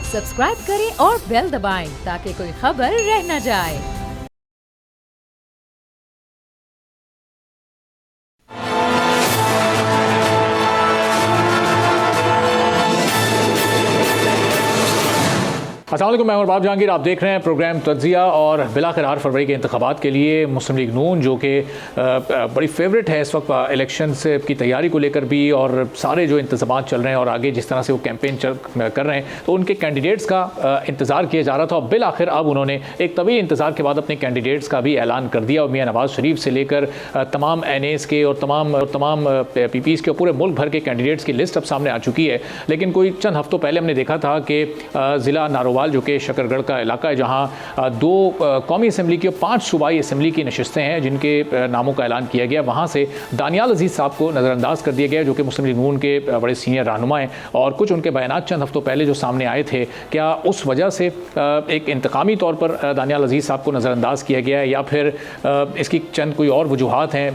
Subscribe करें और bell दबाएं ताकि कोई खबर रह न जाए। अस्सलाम वालेकुम, मैं बाब जहांगीर। आप देख रहे हैं प्रोग्राम तज्जिया। और बिलाखिर 8 फरवरी के इंतखाबात के लिए मुस्लिम लीग नून जो कि बड़ी फेवरेट है इस वक्त इलेक्शन से की तैयारी को लेकर भी, और सारे जो इंतज़ामात चल रहे हैं और आगे जिस तरह से वो कैंपेन कर रहे हैं, तो उनके कैंडिडेट्स का इंतज़ार किया जा रहा था। और बिलाखिर अब उन्होंने एक तवील इंतज़ार के बाद अपने कैंडिडेट्स का भी ऐलान कर दिया। और मियाँ नवाज़ शरीफ से लेकर तमाम NAs के और तमाम PPs के और पूरे मुल्क भर के कैंडिडेट्स की लिस्ट अब सामने आ चुकी है। लेकिन कोई चंद हफ्तों पहले हमने देखा था कि ज़िला नारोवाल जो कि शकरगढ़ का इलाका है, जहां 2 कौमी असम्बली की और 5 सूबाई असम्बली की नशिस्तें हैं जिनके नामों का ऐलान किया गया, वहां से दानियाल अजीज़ साहब को नज़रअंदाज कर दिया गया जो कि मुस्लिम लीग नून के बड़े सीनियर रहनुमा हैं। और कुछ उनके बयान चंद हफ्तों पहले जो सामने आए थे, क्या उस वजह से एक इंतकामी तौर पर दानियाल अजीज़ साहब को नज़रअंदाज किया गया है, या फिर इसकी चंद कोई और वजूहात हैं?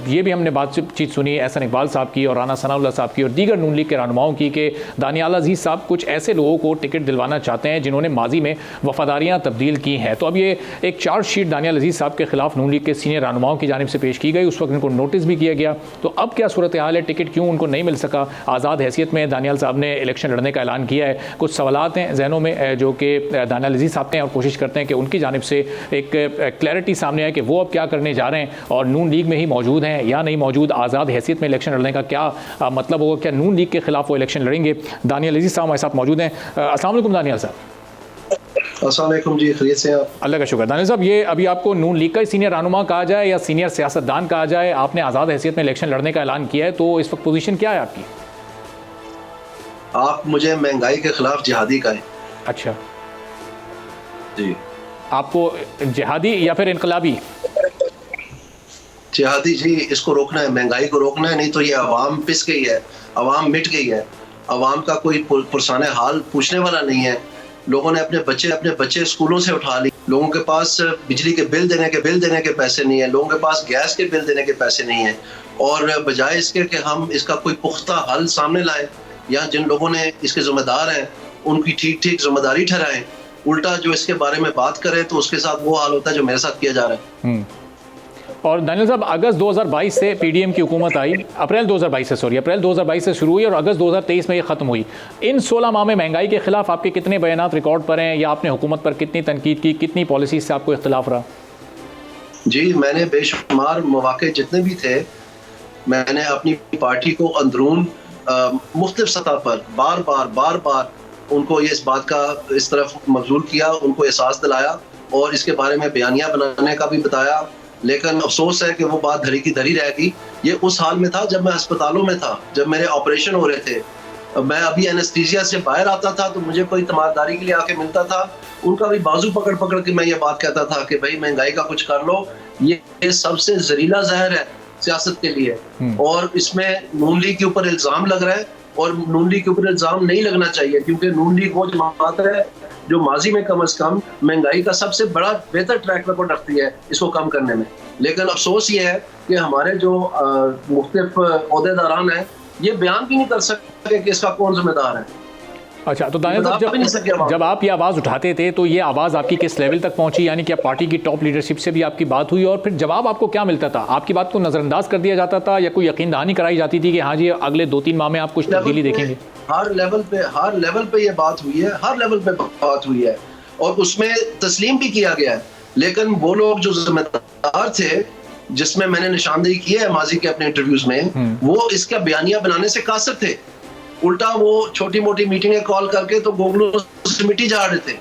ये भी हमने बातचीत सुनी एहसन इकबाल साहब की और राना सनाउल्लाह साहब की और दीगर नून लीग के रहनुमाओं की कि दानियाल अजीज़ साहब कुछ ऐसे लोगों को टिकट दिलवाना चाहते हैं जिन्होंने माजी में वफादारियां तब्दील की हैं। तो अब ये एक चार्जशीट दानियाल अजीज़ साहब के खिलाफ नून लीग के सीनियर रहनुमाओं की जानिब से पेश की गई। उस वक्त इनको नोटिस भी किया गया। तो अब क्या सूरत हाल है? टिकट क्यों उनको नहीं मिल सका? आज़ाद हैसियत में दानियाल साहब ने इलेक्शन लड़ने का ऐलान किया है। कुछ सवालात हैं जहनों में जो कि दानियाल अजीज़ साहब हैं, और कोशिश करते हैं कि उनकी जानिब से एक क्लैरिटी सामने आए कि वो अब क्या करने जा रहे हैं, और नून लीग में ही मौजूद हैं या नहीं मौजूद। आज़ाद हैसियत में इलेक्शन लड़ने का क्या मतलब होगा? क्या नून लीग के खिलाफ वो इलेक्शन लड़ेंगे? दानियाल अजीज़ साहब हमारे साथ मौजूद हैं। अस्सलाम वालेकुम दानियाल साहब। अस्सलाम वालेकुम जी, खैरियत से आप? अल्लाह का शुक्र। दानियाल साहब, ये अभी आपको नून लीग का सीनियर रहनुमा कहा जाए या सीनियर सियासतदान कहा जाए, आपने आज़ाद हैसियत में इलेक्शन लड़ने का ऐलान किया है, तो इस वक्त पोजीशन क्या है आपकी? आप मुझे महंगाई के खिलाफ जिहादी कहें। अच्छा जी, आपको जिहादी या फिर इनकलाबी? जिहादी जी, इसको रोकना है, महंगाई को रोकना है, नहीं तो ये अवाम पिस गई है, अवाम मिट गई है, अवाम का कोई पुरसाने हाल पूछने वाला नहीं है। लोगों ने अपने बच्चे स्कूलों से उठा ली, लोगों के पास बिजली के बिल देने के पैसे नहीं है, लोगों के पास गैस के बिल देने के पैसे नहीं है। और बजाय इसके कि हम इसका कोई पुख्ता हल सामने लाएं या जिन लोगों ने इसके जिम्मेदार हैं उनकी ठीक जिम्मेदारी ठहराएं, उल्टा जो इसके बारे में बात करें तो उसके साथ वो हाल होता है जो मेरे साथ किया जा रहा है। और दानियाल साहब, अगस्त 2022 से PDM की हुकूमत आई, अप्रैल 2022 से शुरू हुई और अगस्त 2023 में ये ख़त्म हुई। इन 16 माह में महंगाई के खिलाफ आपके कितने बयानात रिकॉर्ड पर हैं, या आपने हुकूमत पर कितनी तनकीद की, कितनी पॉलिसीज से आपको इख्तिलाफ रहा? जी, मैंने बेशुमार मौके जितने भी थे, मैंने अपनी पार्टी को अंदरून मुख्तलिफ सतह पर बार बार उनको इस बात का इस तरफ मबजूल किया, उनको एहसास दिलाया और इसके बारे में बयानिया बनाने का भी बताया। लेकिन अफसोस है कि वो बात धरी की धरी रह गई। ये उस हाल में था जब मैं अस्पतालों में था, जब मेरे ऑपरेशन हो रहे थे, मैं अभी एनेस्थीसिया से बाहर आता था तो मुझे कोई तमादारी के लिए आके मिलता था, उनका भी बाजू पकड़ के मैं ये बात कहता था कि भाई महंगाई का कुछ कर लो, ये सबसे जहरीला जहर है सियासत के लिए। और इसमें नून लीग के ऊपर इल्जाम लग रहा है, और नून लीग के ऊपर इल्जाम नहीं लगना चाहिए, क्योंकि नून लीग वो जमात है जो माजी में कम से कम महंगाई का सबसे बड़ा बेहतर ट्रैक रिकॉर्ड रखती है इसको कम करने में। लेकिन अफसोस ये है कि हमारे जो मुख्तलिफ ओहदेदारान हैं ये बयान भी नहीं कर सकते कि इसका कौन जिम्मेदार है। अच्छा, तो दानियाल साहब, जब आप ये आवाज़ उठाते थे तो ये आवाज़ आपकी किस लेवल तक पहुंची? यानी कि पार्टी की टॉप लीडरशिप से भी आपकी बात हुई, और फिर जवाब आपको क्या मिलता था? आपकी बात को नज़रअंदाज कर दिया जाता था, या कोई यकीन दहानी कराई जाती थी कि हाँ जी अगले 2-3 माह में आप कुछ तब्दीली देखेंगे? हर लेवल पे ये बात हुई है, हर लेवल पे बात हुई है, और उसमें तस्लीम भी किया गया है। लेकिन वो लोग जो जिम्मेदार थे, जिसमें मैंने निशानदेही की है माजी के अपने इंटरव्यूज में, वो इसका बयानिया बनाने से कासिर थे। उल्टा वो छोटी मोटी मीटिंगें कॉल करके तो गोगलों से मिट्टी जा रहे थे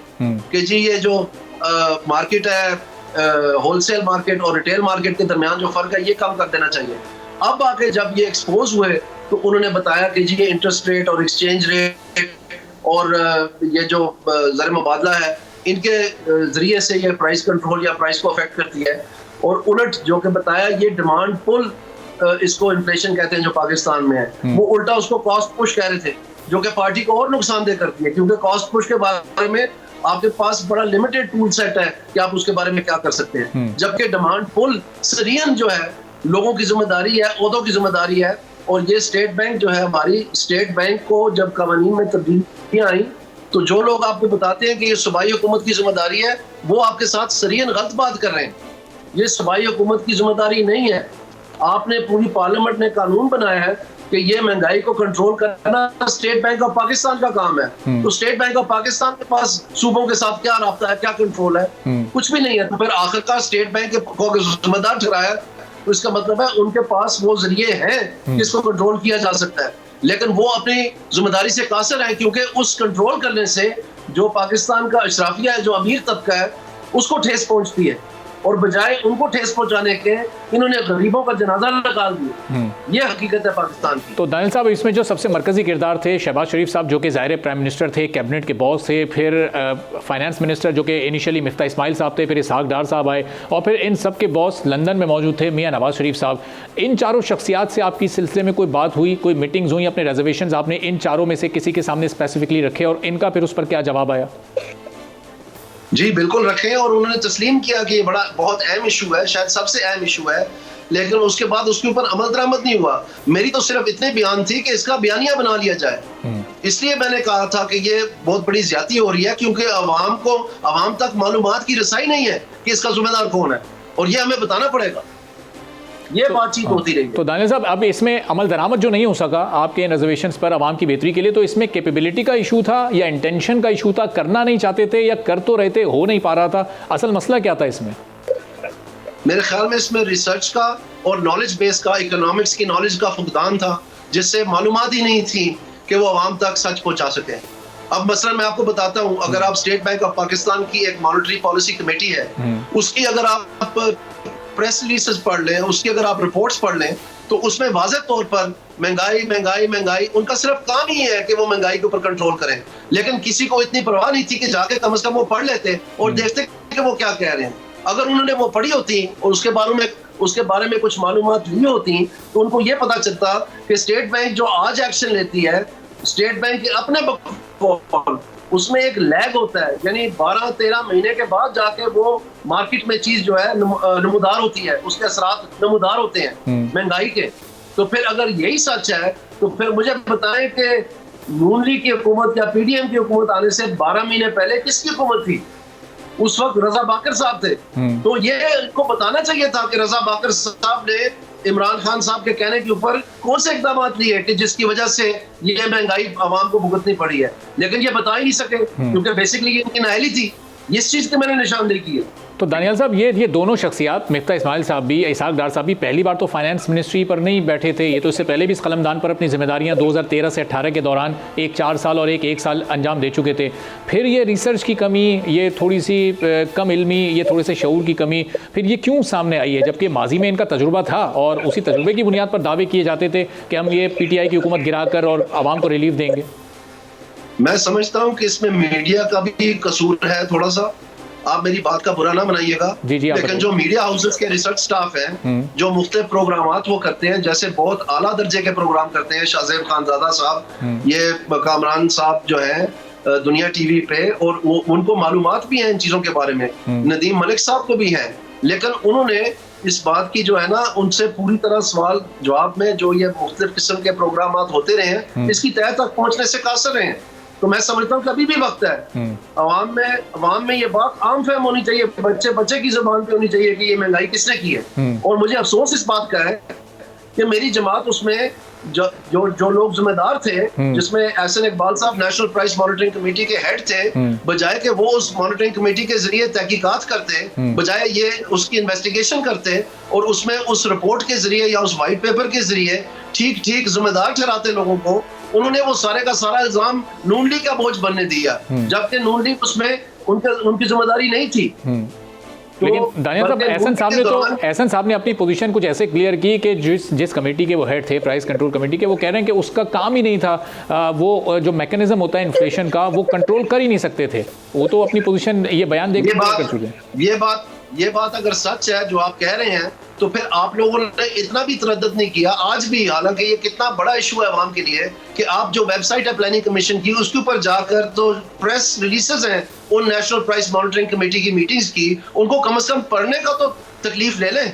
कि जी ये जो मार्केट है, होलसेल मार्केट और रिटेल मार्केट के दरमियान जो फर्क है ये कम कर देना चाहिए। अब आके जब ये एक्सपोज हुए तो उन्होंने बताया कि जी ये इंटरेस्ट रेट और एक्सचेंज रेट और ये जो ज़र मुबादला है, इनके जरिए से ये प्राइस कंट्रोल या प्राइस को अफेक्ट करती है। और उलट जो कि बताया ये डिमांड पुल, इसको इन्फ्लेशन कहते हैं जो पाकिस्तान में है, वो उल्टा उसको कॉस्ट पुश कह रहे थे, जो कि पार्टी को और नुकसानदेह करती है, क्योंकि कॉस्ट पुश के बारे में आपके पास बड़ा लिमिटेड टूल सेट है कि आप उसके बारे में क्या कर सकते हैं। जबकि डिमांड पुल सरियन जो है लोगों की जिम्मेदारी है, ओहदों की जिम्मेदारी है। और ये स्टेट बैंक जो है, हमारी स्टेट बैंक को जब कवानीन में तब्दीलियां आई तो जो लोग आपको बताते हैं कि ये सूबाई हुकूमत की जिम्मेदारी है, वो आपके साथ सरीहन गलत बात कर रहे हैं। ये सूबाई हुकूमत की जिम्मेदारी नहीं है। आपने पूरी पार्लियामेंट ने कानून बनाया है कि ये महंगाई को कंट्रोल करना स्टेट बैंक ऑफ पाकिस्तान का काम है। तो स्टेट बैंक ऑफ पाकिस्तान के पास सूबों के साथ क्या राब्ता है, क्या कंट्रोल है? कुछ भी नहीं है। तो फिर आखिरकार स्टेट बैंक को जिम्मेदार ठहराया, तो इसका मतलब है उनके पास वो जरिए हैं जिसको कंट्रोल किया जा सकता है। लेकिन वो अपनी जिम्मेदारी से कासिर है, क्योंकि उस कंट्रोल करने से जो पाकिस्तान का अशराफिया है, जो अमीर तबका है, उसको ठेस पहुंचती है, और बजाय उनको ठेस पहुंचाने के इन्होंने गरीबों का जनाजा निकाल दिया। ये हकीकत है पाकिस्तान की। तो दानियल साहब, इसमें जो सबसे मरकजी किरदार थे शहबाज शरीफ साहब, जो कि ज़ाहिर प्राइम मिनिस्टर थे, कैबिनेट के बॉस थे, फिर फाइनेंस मिनिस्टर जो कि इनिशियली मिफ्ता इस्माइल साहब थे, फिर इसहाक डार साहब आए, और फिर इन सब के बॉस लंदन में मौजूद थे मियाँ नवाज शरीफ साहब। इन चारों शख्सियात से आपकी सिलसिले में कोई बात हुई, कोई मीटिंग्स हुई, अपने रिजर्वेशन आपने इन चारों में से किसी के सामने स्पेसिफिकली रखे, और इनका फिर उस पर क्या जवाब आया? जी बिल्कुल रखे, और उन्होंने तस्लीम किया कि ये बड़ा बहुत अहम इशू है, शायद सबसे अहम इशू है, लेकिन उसके बाद उसके ऊपर अमल दरामद नहीं हुआ। मेरी तो सिर्फ इतने बयान थी कि इसका बयानिया बना लिया जाए। इसलिए मैंने कहा था कि ये बहुत बड़ी ज्यादती हो रही है, क्योंकि अवाम तक मालूमात की रसाई नहीं है कि इसका जिम्मेदार कौन है, और ये हमें बताना पड़ेगा। ये बातचीत होती रही है। तो दानियल साहब, अब इसमें अमल दरामद जो नहीं हो सका आपके रिजर्वेशंस पर आवाम की बेहतरी के लिए, तो इसमें कैपेबिलिटी का इशू था या इंटेंशन का इशू था? करना नहीं चाहते थे या कर तो रहते, हो नहीं पा रहा था? असल मसला क्या था इसमें? मेरे ख्याल में इसमें रिसर्च का और नॉलेज बेस का, इकोनॉमिक्स की नॉलेज का फुकदान था, जिससे मालूमात ही नहीं थी कि वो आवाम तक सच पहुंचा सके। अब मसलन मैं आपको बताता हूं, अगर आप स्टेट बैंक ऑफ पाकिस्तान की एक मॉनेटरी पॉलिसी कमेटी है, उसकी अगर आप प्रेस रिलीजेस पढ़ लें, उसकी अगर आप रिपोर्ट्स पढ़ लें, तो उसमें वाज़ेह तौर पर महंगाई महंगाई महंगाई, उनका सिर्फ काम ही है कि वो महंगाई के ऊपर कंट्रोल करें। लेकिन किसी को इतनी परवाह नहीं थी कि जाके कम से कम वो पढ़ लेते और देखते कि वो क्या कह रहे हैं। अगर उन्होंने वो पढ़ी होती और उसके बारे में कुछ मालूमात ली होती, तो उनको ये पता चलता कि स्टेट बैंक जो आज एक्शन लेती है, स्टेट बैंक के अपने उसमें एक लैग होता है, यानी 12-13 महीने के बाद जाके वो मार्केट में चीज जो है नमूदार होती है, उसके असरात नमूदार होते हैं महंगाई के। तो फिर अगर यही सच है, तो फिर मुझे बताएं कि नून लीग की हुकूमत या पीडीएम की हुकूमत आने से 12 महीने पहले किसकी हुकूमत थी? उस वक्त रजा बाकर साहब थे। तो ये इनको बताना चाहिए था कि रजा बाकर साहब ने इमरान खान साहब के कहने के ऊपर कौन से इकदाम लिए कि जिसकी वजह से ये महंगाई आवाम को भुगतनी पड़ी है, लेकिन ये बता ही नहीं सके, क्योंकि बेसिकली ये इनकी नाअहली थी। इस चीज की मैंने निशानदेही की है। तो दानियल साहब, ये दोनों शख्सियात, मिफ्ता इस्माइल साहब भी, इसहाक डार साहब भी, पहली बार तो फाइनेंस मिनिस्ट्री पर नहीं बैठे थे। ये तो इससे पहले भी इस कलमदान पर अपनी जिम्मेदारियां 2013 से 18 के दौरान एक 4 साल और एक साल अंजाम दे चुके थे। फिर ये रिसर्च की कमी, ये थोड़ी सी कम इल्मी, ये थोड़े से शऊर की कमी, फिर ये क्यों सामने आई है, जबकि माजी में इनका तजुर्बा था और उसी तजुर्बे की बुनियाद पर दावे किए जाते थे कि हम ये PTI की हुकूमत गिरा कर और आवाम को रिलीफ देंगे? मैं समझता हूँ कि इसमें मीडिया का भी कसूर है थोड़ा सा। आप मेरी बात का बुरा ना बनाइएगा, लेकिन जो मीडिया हाउसेस के रिसर्च स्टाफ है, जो मुख्तलिफ प्रोग्रामात वो करते हैं, जैसे बहुत आला दर्जे के प्रोग्राम करते हैं शाहजेब खानजादा साहब, ये कामरान साहब जो है दुनिया टीवी पे, और उनको मालूमात भी हैं इन चीजों के बारे में, नदीम मलिक साहब को भी है, लेकिन उन्होंने इस बात की जो है ना, उनसे पूरी तरह सवाल जवाब में जो ये मुख्तलिफ किस्म के प्रोग्रामात होते रहे हैं, इसकी तह तक पहुंचने से कासिर रहे हैं। तो मैं समझता हूँ कि अभी भी वक्त है, अवाम में ये बात आम फहम होनी चाहिए, बच्चे की जुबान पे होनी चाहिए कि ये महंगाई किसने की है। और मुझे अफसोस इस बात का है कि मेरी जमात उसमें जो लोग जिम्मेदार थे, जिसमें एहसन इकबाल साहब नेशनल प्राइस मॉनिटरिंग कमेटी के हेड थे, बजाय कि वो उस मॉनिटरिंग कमेटी के जरिए तहकीकात करते, बजाय ये उसकी इन्वेस्टिगेशन करते और उसमें उस रिपोर्ट के जरिए या उस वाइट पेपर के जरिए ठीक जिम्मेदार ठहराते लोगों को, उन्होंने वो सारे का सारा इल्जाम नून लीग का बोझ बनने दिया, जबकि नून लीग उसमें उनकी जिम्मेदारी नहीं थी। लेकिन दानियल साहब, एहसन साहब ने अपनी पोजीशन कुछ ऐसे क्लियर की कि जिस कमेटी के वो हेड थे, प्राइस कंट्रोल कमेटी के, वो कह रहे हैं कि उसका काम ही नहीं था, वो जो मैकेनिज्म होता है इन्फ्लेशन का, वो कंट्रोल कर ही नहीं सकते थे। वो तो अपनी पोजीशन ये बयान देकर कर चुके हैं। ये बात अगर सच है जो आप कह रहे हैं, तो फिर आप लोगों ने इतना भी तरद्दुद नहीं किया आज भी, हालांकि ये कितना बड़ा इशू है अवाम के लिए, कि आप जो वेबसाइट है प्लानिंग कमीशन की, उसके ऊपर जाकर तो प्रेस रिलीजेस हैं उन नेशनल प्राइस मॉनिटरिंग कमेटी की मीटिंग्स की, उनको कम से कम पढ़ने का तो तकलीफ ले लें।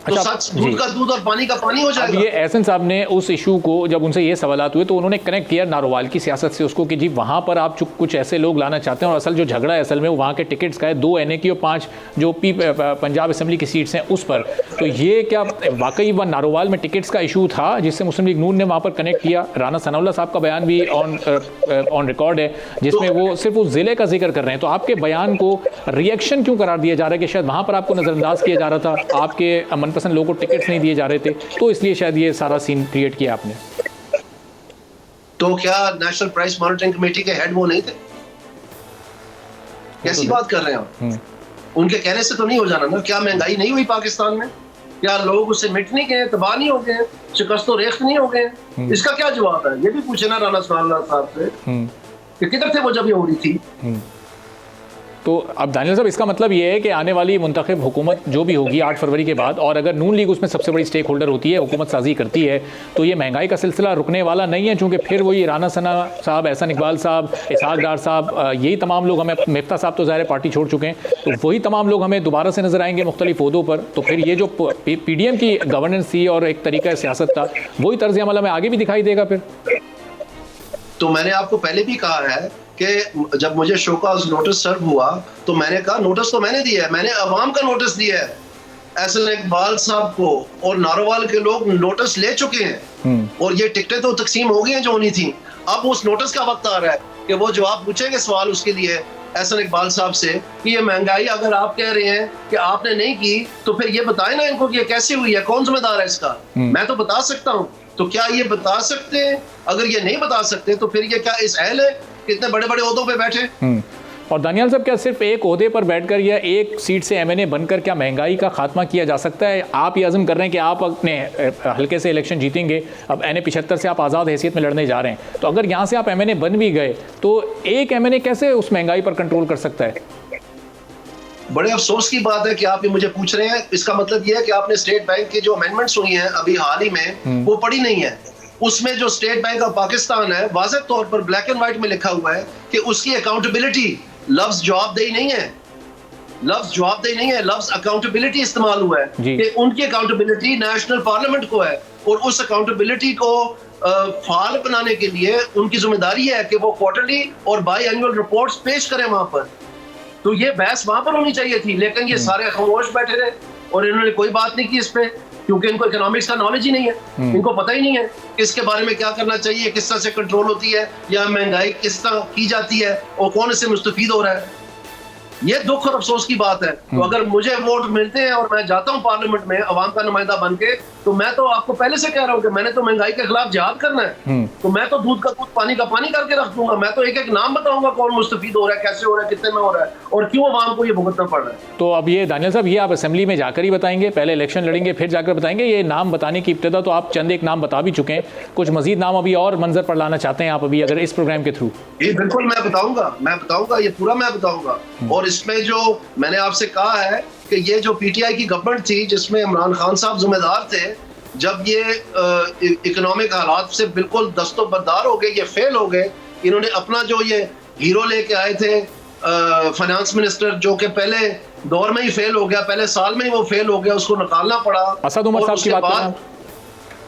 तो सच दूध का दूध और पानी का पानी हो जाएगा। ये एहसन साहब ने उस इशू को, जब उनसे ये सवालात हुए तो उन्होंने कनेक्ट किया नारोवाल की सियासत से उसको कि जी वहाँ पर आप कुछ ऐसे लोग लाना चाहते हैं और असल जो झगड़ा है असल में वो वहाँ के टिकट्स का है, 2 NA की और 5 जो पंजाब असम्बली की सीट्स हैं उस पर। तो ये क्या वाकई वह नारोवाल में टिकट्स का इशू था जिससे मुस्लिम लीग नून ने वहाँ पर कनेक्ट किया? राना सनाउल्लाह साहब का बयान भी ऑन रिकॉर्ड है जिसमें वो सिर्फ उस ज़िले का जिक्र कर रहे हैं। तो आपके बयान को रिएक्शन क्यों करार दिया जा रहा है कि शायद वहाँ पर आपको नज़रअंदाज किया जा रहा था, आपके मनपसंद लोगों को टिकट्स नहीं दिए जा रहे थे, तो इसलिए शायद ये सारा सीन क्रिएट किया आपने? तो क्या नेशनल प्राइस मॉनिटरिंग कमेटी के हेड वो नहीं थे? कैसी बात कर रहे हैं आप? उनके कहने से तो नहीं हो जाना ना। क्या महंगाई नहीं हुई पाकिस्तान में? क्या लोग उससे मिट नहीं गए, तबाह नहीं हो गए, शिकस्त और रेख्त नहीं हो गए? इसका क्या जवाब है? ये भी पूछे ना राना सनाउल्लाह साहब से कि किधर थे वो जब ये हो रही थी। तो अब दानियल साहब, इसका मतलब ये है कि आने वाली मुंतखब हुकूमत जो भी होगी 8 फरवरी के बाद, और अगर नून लीग उसमें सबसे बड़ी स्टेक होल्डर होती है, हुकूमत साजी करती है, तो ये महंगाई का सिलसिला रुकने वाला नहीं है, चूँकि फिर वही राना सना साहब, एहसन इकबाल साहब, इसहाक डार साहब, यही तमाम लोग हमें, मिफ्ता साहब तो ज़ाहिर पार्टी छोड़ चुके हैं, तो वही तमाम लोग हमें दोबारा से नजर आएंगे मुख्तलिफ ओहदों पर। तो फिर ये जो PDM की गवर्नेंस थी और एक तरीका सियासत था, वही तर्ज अमल हमें आगे भी दिखाई देगा फिर। तो मैंने आपको पहले भी कहा है कि जब मुझे शोकॉज नोटिस सर्व हुआ तो मैंने कहा नोटिस तो मैंने दिया है, मैंने अवाम का नोटिस दिया है। एहसन इकबाल साहब को और नारोवाल के लोग नोटिस ले चुके हैं और ये टिकटें तो तकसीम हो गई हैं जो होनी थी। अब उस नोटिस का वक्त आ रहा है कि वो जवाब पूछेंगे सवाल उसके लिए एहसन इकबाल साहब से कि ये महंगाई अगर आप कह रहे हैं कि आपने नहीं की तो फिर ये बताएं ना इनको कि ये कैसे हुई है, कौन जिम्मेदार है इसका। मैं तो बता सकता हूँ, तो क्या ये बता सकते हैं? अगर ये नहीं बता सकते तो फिर ये क्या इस अहल है कितने बड़े बड़े ओहदों पे बैठे? और दानियाल साहब, क्या सिर्फ एक ओहदे पर बैठकर या एक सीट से MNA बनकर क्या महंगाई का खात्मा किया जा सकता है? आप ये अज़म कर रहे हैं कि आप अपने हल्के से इलेक्शन जीतेंगे, अब NA 75 से आप आज़ाद हैसियत में लड़ने जा रहे हैं, तो अगर यहाँ से आप MNA बन भी गए तो एक MNA कैसे उस महंगाई पर कंट्रोल कर सकता है? बड़े अफसोस की बात है कि आप ये मुझे पूछ रहे हैं। इसका मतलब ये है कि आपने स्टेट बैंक की जो अमेंडमेंट्स हुई हैं अभी हाल ही में वो पढ़ी नहीं है। उसमें जो स्टेट बैंक ऑफ पाकिस्तान है वाज़ेह तौर पर ब्लैक एंड व्हाइट में लिखा हुआ है कि उसकी अकाउंटेबिलिटी, लफ्ज जवाबदेही नहीं है, लफ्ज जवाबदेही नहीं है, लफ्ज अकाउंटेबिलिटी इस्तेमाल हुआ है कि उनकी अकाउंटेबिलिटी नेशनल पार्लियामेंट को है और उस अकाउंटेबिलिटी को फाल बनाने के लिए उनकी जिम्मेदारी है कि वो क्वार्टरली और बाई एनुअल रिपोर्ट्स पेश करें वहां पर। तो ये बहस वहां पर होनी चाहिए थी, लेकिन ये सारे खामोश बैठे रहे और इन्होंने कोई बात नहीं की इस पे, क्योंकि इनको इकोनॉमिक्स का नॉलेज ही नहीं है, इनको पता ही नहीं है इसके बारे में क्या करना चाहिए, किस तरह से कंट्रोल होती है या महंगाई किस तरह की जाती है और कौन इससे मुस्तफीद हो रहा है। ये दुख और अफसोस की बात है। तो अगर मुझे वोट मिलते हैं और मैं जाता हूं पार्लियामेंट में अवाम का नुमाइंदा बन के, तो मैं तो आपको पहले से कह रहा हूं कि मैंने तो महंगाई के खिलाफ जिहाद करना है, तो मैं तो दूध का दूध पानी का पानी करके रख दूंगा। मैं तो एक एक नाम बताऊंगा कौन मुस्तफीद हो रहा है, कैसे हो रहा है, कितने में हो रहा है और क्यों अवाम को ये भुगतना पड़ रहा है। तो अब ये दानियल साहब, ये आप असेंबली में जाकर ही बताएंगे, पहले इलेक्शन लड़ेंगे फिर जाकर बताएंगे? ये नाम बताने की इब्तिदा तो आप चंद एक नाम बता भी चुके हैं, कुछ मजीद नाम अभी और मंजर पर लाना चाहते हैं आप अभी अगर इस प्रोग्राम के थ्रू? ये बिल्कुल मैं बताऊंगा, ये पूरा मैं बताऊंगा। और इसमें जो मैंने आपसे कहा है कि ये जो PTI की गवर्नमेंट थी जिसमें इमरान खान साहब जिम्मेदार थे, जब ये इकोनॉमिक हालात से बिल्कुल दस्तबरदार हो गए, ये फेल हो गए, इन्होंने अपना जो ये हीरो लेके आए थे फाइनेंस मिनिस्टर, जो कि पहले दौर में ही फेल हो गया, पहले साल में ही वो फेल हो गया, उसको निकालना पड़ा। असद उमर साहब की बात कर रहे हैं?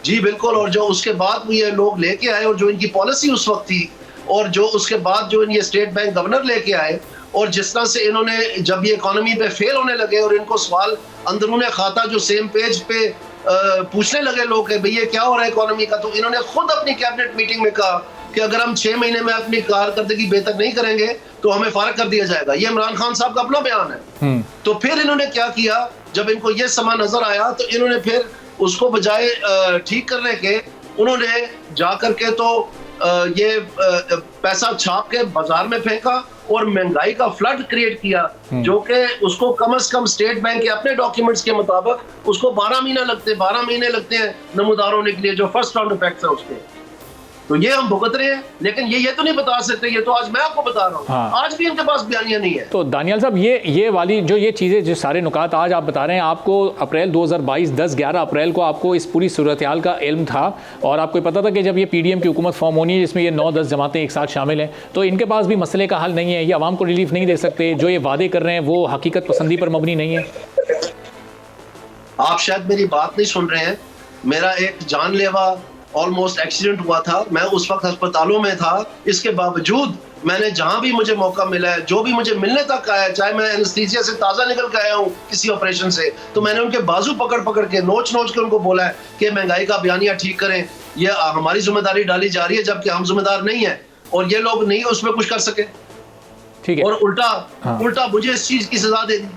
जी बिल्कुल। और जो उसके बाद ये लोग लेके आए और जो इनकी पॉलिसी उस वक्त थी और जो उसके बाद जो ये स्टेट बैंक गवर्नर लेके आए, और जिस तरह से इन्होंने जब ये इकोनॉमी पे फेल होने लगे और इनको सवाल अंदरूने खाता जो सेम पेज पे पूछने लगे लोग कि भैया क्या हो रहा है इकोनॉमी का, तो इन्होंने खुद अपनी कैबिनेट मीटिंग में कहा कि अगर हम 6 महीने में अपनी कारकर्दगी बेहतर नहीं करेंगे तो हमें फारग कर दिया जाएगा। ये इमरान खान साहब का अपना बयान है। तो फिर इन्होंने क्या किया, जब इनको ये समा नजर आया तो इन्होंने फिर उसको बजाय ठीक करने के उन्होंने जा करके तो ये पैसा छाप के बाजार में फेंका और महंगाई का फ्लड क्रिएट किया, जो कि उसको कम से कम स्टेट बैंक के अपने डॉक्यूमेंट्स के मुताबिक उसको 12 महीने लगते हैं नमूदार होने के लिए, जो फर्स्ट राउंड इफेक्ट्स है उसके। तो ये हम भुगत रहे हैं, लेकिन ये तो नहीं बता सकते, ये तो आज मैं आपको बता रहा हूँ। हाँ। आज भी इनके पास बयानिया नहीं है। तो दानियल साहब, ये वाली जो ये चीज़ें, जो सारे नुकात आज आप बता रहे हैं, आपको अप्रैल 2022 10-11 अप्रैल को आपको इस पूरी सूरत-ए-हाल का इल्म था और आपको पता था कि जब ये PDM की हुकूमत फॉर्म होनी है जिसमें ये 9-10 जमातें एक साथ शामिल हैं, तो इनके पास भी मसले का हल नहीं है, ये आवाम को रिलीफ नहीं दे सकते, जो ये वादे कर रहे हैं वो हकीकत पसंदी पर मबनी नहीं है? आप शायद मेरी बात नहीं सुन रहे हैं। मेरा एक जानलेवा ऑलमोस्ट एक्सीडेंट हुआ था, मैं उस वक्त अस्पतालों में था। इसके बावजूद मैंने जहां भी मुझे मौका मिला है, जो भी मुझे मिलने तक आया, चाहे मैं एनेस्थीसिया से ताजा निकल के आया हूँ किसी ऑपरेशन से, तो मैंने उनके बाजू पकड़ पकड़ के नोच नोच के उनको बोला है कि महंगाई का बयानिया ठीक करें, ये हमारी जिम्मेदारी डाली जा रही है, जबकि हम जिम्मेदार नहीं है और ये लोग नहीं उसमें कुछ कर सके। ठीक है, और उल्टा मुझे इस चीज की सजा दे दी।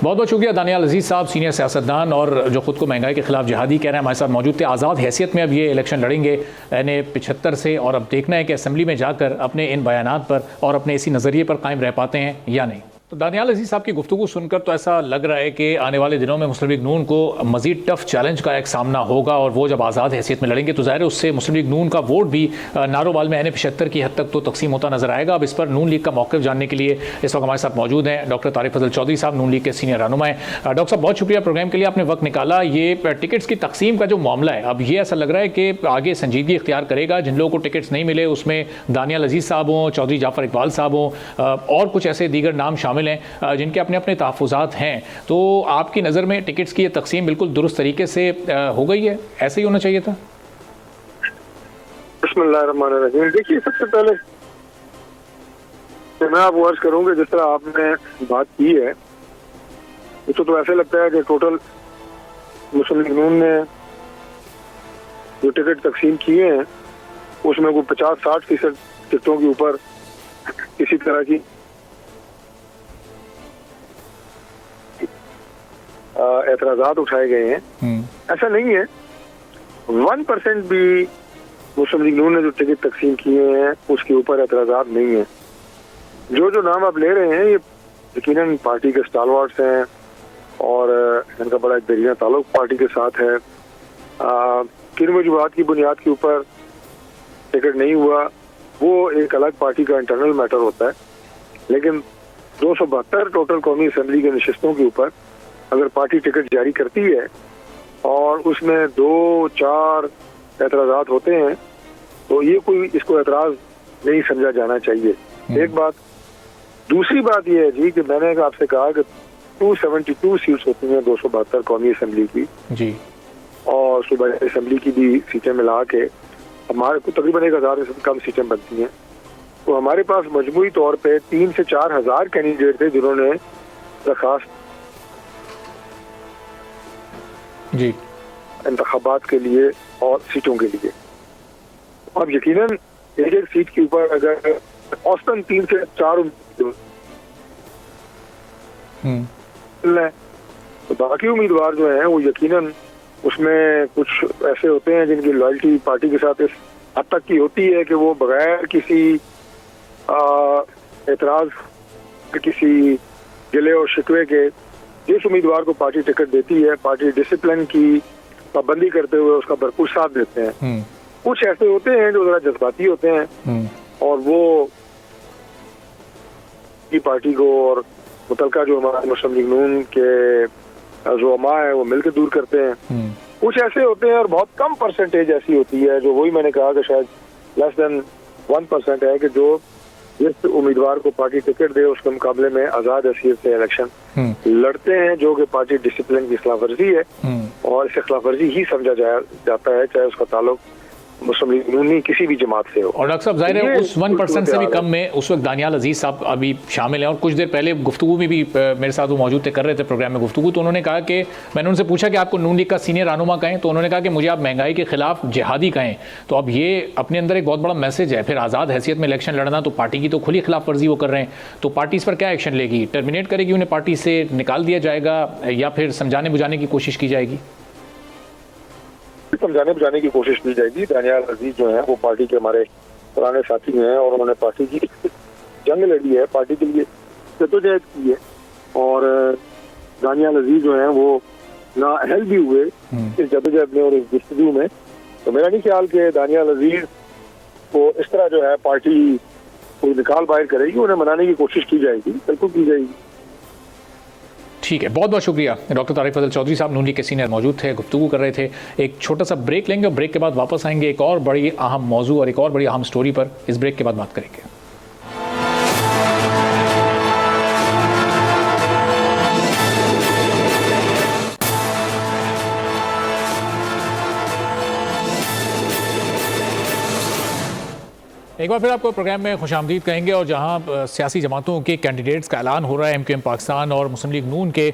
बहुत बहुत शुक्रिया दानियाल अजीज़ साहब, सीनियर सियासतदान और जो खुद को महंगाई के खिलाफ जिहादी कह रहे हैं, हमारे साथ मौजूद थे। आज़ाद हैसियत में अब ये इलेक्शन लड़ेंगे NA-75 से, और अब देखना है कि असम्बली में जाकर अपने इन बयानात पर और अपने इसी नज़रिए पर कायम रह पाते हैं या नहीं। तो दानियाल अजीज़ साहब की गुफ्तगू सुनकर तो ऐसा लग रहा है कि आने वाले दिनों में मुस्लिम लीग नून को मज़ीद टफ चैलेंज का एक सामना होगा, और वो जब आज़ाद हैसियत में लड़ेंगे तो ज़ाहिर है उससे मुस्लिम लीग नून का वोट भी नारोवाल में NA-75 की हद तक तो तकसीम होता नजर आएगा। अब इस पर नून लीग का मौक़िफ़ जानने के लिए इस वक्त हमारे साथ मौजूद हैं डॉक्टर तारिक फजल चौधरी साहब, नून लीग के सीनियर रहनुमा हैं। डॉक्टर साहब, बहुत शुक्रिया प्रोग्राम के लिए, आपने वक्त निकाला। ये टिकट्स की तकसीम का जो मामला है, अब ये ऐसा लग रहा है कि आगे संजीदगी इख्तियार करेगा। जिन लोगों को टिकट्स नहीं मिले उसमें दानियाल अजीज़ साहब हों, चौधरी जाफ़र इकबाल साहब हों, और कुछ ऐसे दीगर नाम शामिल हैं जिनके अपने अपने तहफ़्फ़ुज़ात हैं। तो आपकी नज़र में टिकट्स की ये तकसीम बिल्कुल दुरुस्त तरीके से हो गई है, ऐसे ही होना चाहिए था? बिस्मिल्लाहिर्रहमानिर्रहीम। देखिए, सबसे पहले मैं आपको अर्ज करूँगा, जिस तरह आपने बात की है, तो ऐसे लगता है कि टोटल मुस्लिम लीग नून ने जो टिकट तकसीम किए हैं उसमें कोई 50-60% टिकटों के ऊपर किसी तरह की एतराज़ात उठाए गए हैं। ऐसा नहीं है, 1% भी मुस्लिम लीग नून ने जो टिकट तकसीम किए हैं उसके ऊपर एतराज़ात नहीं है। जो नाम आप ले रहे हैं ये यकीनन पार्टी के स्टालवार्ड्स हैं और इनका बड़ा एक दरीना ताल्लुक पार्टी के साथ है। किन वजूहात की बुनियाद के ऊपर टिकट नहीं हुआ वो एक अलग पार्टी का इंटरनल मैटर होता है, लेकिन 272 टोटल कौमी असम्बली के नशिस्तों के ऊपर अगर पार्टी टिकट जारी करती है और उसमें 2-4 एतराज़ात होते हैं तो ये कोई इसको एतराज़ नहीं समझा जाना चाहिए। एक बात। दूसरी बात यह है जी कि मैंने आपसे कहा कि 272 सीट्स होती हैं 272 कौमी असम्बली की जी, और सूबाई असम्बली की भी सीटें मिला के हमारे को तकरीबन 1000 से कम सीटें बनती हैं। तो हमारे पास मजमूई तौर पे 3 से 4 हज़ार कैंडिडेट थे जिन्होंने दरखास्त जी इंतखाबात के लिए और सीटों के लिए। अब यकीनन एक सीट के ऊपर अगर औसतन 3 से 4 तो बाकी उम्मीदवार जो हैं वो यकीनन उसमें कुछ ऐसे होते हैं जिनकी लॉयल्टी पार्टी के साथ इस हद तक की होती है कि वो बगैर किसी एतराज, किसी गिले और शिकवे के जिस उम्मीदवार को पार्टी टिकट देती है पार्टी डिसिप्लिन की पाबंदी करते हुए उसका भरपूर साथ देते हैं। कुछ ऐसे होते हैं जो जरा जज्बाती होते हैं और वो की पार्टी को और मुतलका जो हमारे मुस्लिम लीग नून के जो अमा है वो मिलकर दूर करते हैं। कुछ ऐसे होते हैं और बहुत कम परसेंटेज ऐसी होती है जो वही मैंने कहा कि शायद लेस देन 1% है कि जो जिस उम्मीदवार को पार्टी टिकट दे उसके मुकाबले में आज़ाद हैसियत से इलेक्शन लड़ते हैं, जो कि पार्टी डिसिप्लिन की खिलाफवर्जी है और इसे खिलाफवर्जी ही समझा जाता है, चाहे उसका ताल्लुक मुस्लिम लीग नून किसी भी जमात से हो। और डॉक्टर साहब जाहिर है उस 1% से भी कम में उस वक्त दानियाल अजीज़ साहब अभी शामिल हैं, और कुछ देर पहले गुफ्तगू में भी मेरे साथ वो मौजूद थे, कर रहे थे प्रोग्राम में गुफ्तगू, तो उन्होंने कहा कि मैंने उनसे पूछा कि आपको नून लीग का सीनियर रहनुमा कहें, तो उन्होंने कहा कि मुझे आप महंगाई के खिलाफ जिहादी कहें। तो अब ये अपने अंदर एक बहुत बड़ा मैसेज है। फिर आज़ाद हैसियत में इलेक्शन लड़ना तो पार्टी की तो खुली खिलाफ वर्जी वो कर रहे हैं, तो पार्टी इस पर क्या एक्शन लेगी? टर्मिनेट करेगी, उन्हें पार्टी से निकाल दिया जाएगा, या फिर समझाने बुझाने की कोशिश की जाएगी? समझाने बुझाने की कोशिश की जाएगी। दानियाल अजीज जो है वो पार्टी के हमारे पुराने साथी हैं और उन्होंने पार्टी की जंग लड़ी है, पार्टी के लिए जद्दोजहद की है, और दानियाल अजीज जो है वो ना अहल भी हुए इस जद्दोजहद में और इस जस्तजू में। तो मेरा नहीं ख्याल कि दानियाल अजीज को इस तरह जो है पार्टी कोई निकाल बाहर करेगी, उन्हें मनाने की कोशिश की जाएगी, बिल्कुल की जाएगी। ठीक है, बहुत बहुत शुक्रिया। डॉक्टर तारिक फजल चौधरी साहब नून लीग के सीनियर मौजूद थे, गुफ्तगू कर रहे थे। एक छोटा सा ब्रेक लेंगे और ब्रेक के बाद वापस आएंगे एक और बड़ी अहम मौजू और एक और बड़ी अहम स्टोरी पर। इस ब्रेक के बाद बात करेंगे। एक बार फिर आपको प्रोग्राम में खुशामदीद कहेंगे। और जहां सियासी जमातों के कैंडिडेट्स का ऐलान हो रहा है, MQM पाकिस्तान और मुस्लिम लीग नून के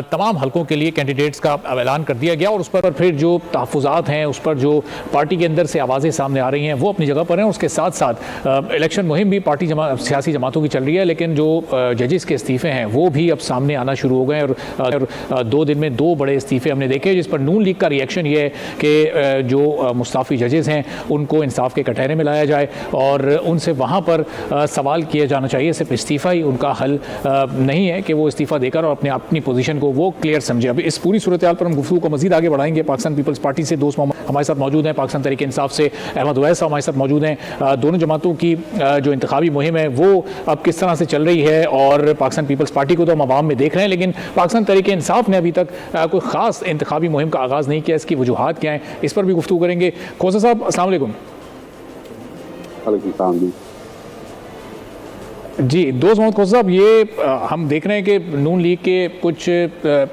तमाम हलकों के लिए कैंडिडेट्स का ऐलान कर दिया गया और उस पर फिर जो तहफ़्फ़ुज़ात हैं, उस पर जो पार्टी के अंदर से आवाज़ें सामने आ रही हैं वो अपनी जगह पर हैं। उसके साथ साथ इलेक्शन मुहिम भी पार्टी सियासी जमातों की चल रही है, लेकिन जो जजेस के इस्तीफ़े हैं वो भी अब सामने आना शुरू हो गए। और 2 दिन में 2 बड़े इस्तीफ़े हमने देखे, जिस पर नून लीग का रिएक्शन ये है कि जो मुस्ताफ़ी जजेस हैं उनको इंसाफ के कटहरे में लाया जाए और उनसे वहाँ पर सवाल किया जाना चाहिए। सिर्फ इस्तीफ़ा ही उनका हल नहीं है कि वो इस्तीफ़ा देकर और अपनी पोजीशन को वो क्लियर समझे। अब इस पूरी सूरत हाल पर हम गुफ्तगू को मज़ीद आगे बढ़ाएंगे। पाकिस्तान पीपल्स पार्टी से दोस्त हमारे साथ मौजूद हैं, पाकिस्तान तहरीक इंसाफ से अहमद उवैस हमारे साथ मौजूद हैं। दोनों जमातों की जो इंतखाबी मुहिम है वो अब किस तरह से चल रही है, और पाकिस्तान पीपल्स पार्टी को तो हम अवाम में देख रहे हैं, लेकिन पाकिस्तान तहरीक इंसाफ ने अभी तक कोई ख़ास इंतखाबी मुहिम का आगाज़ नहीं किया। इसकी वजूहात क्या हैं, इस पर भी गुफ्तगू करेंगे। खोसा साहब अस्सलाम वालेकुम। जी दोस्त मोहम्मद खोसा साहब, ये हम देख रहे हैं कि नून लीग के कुछ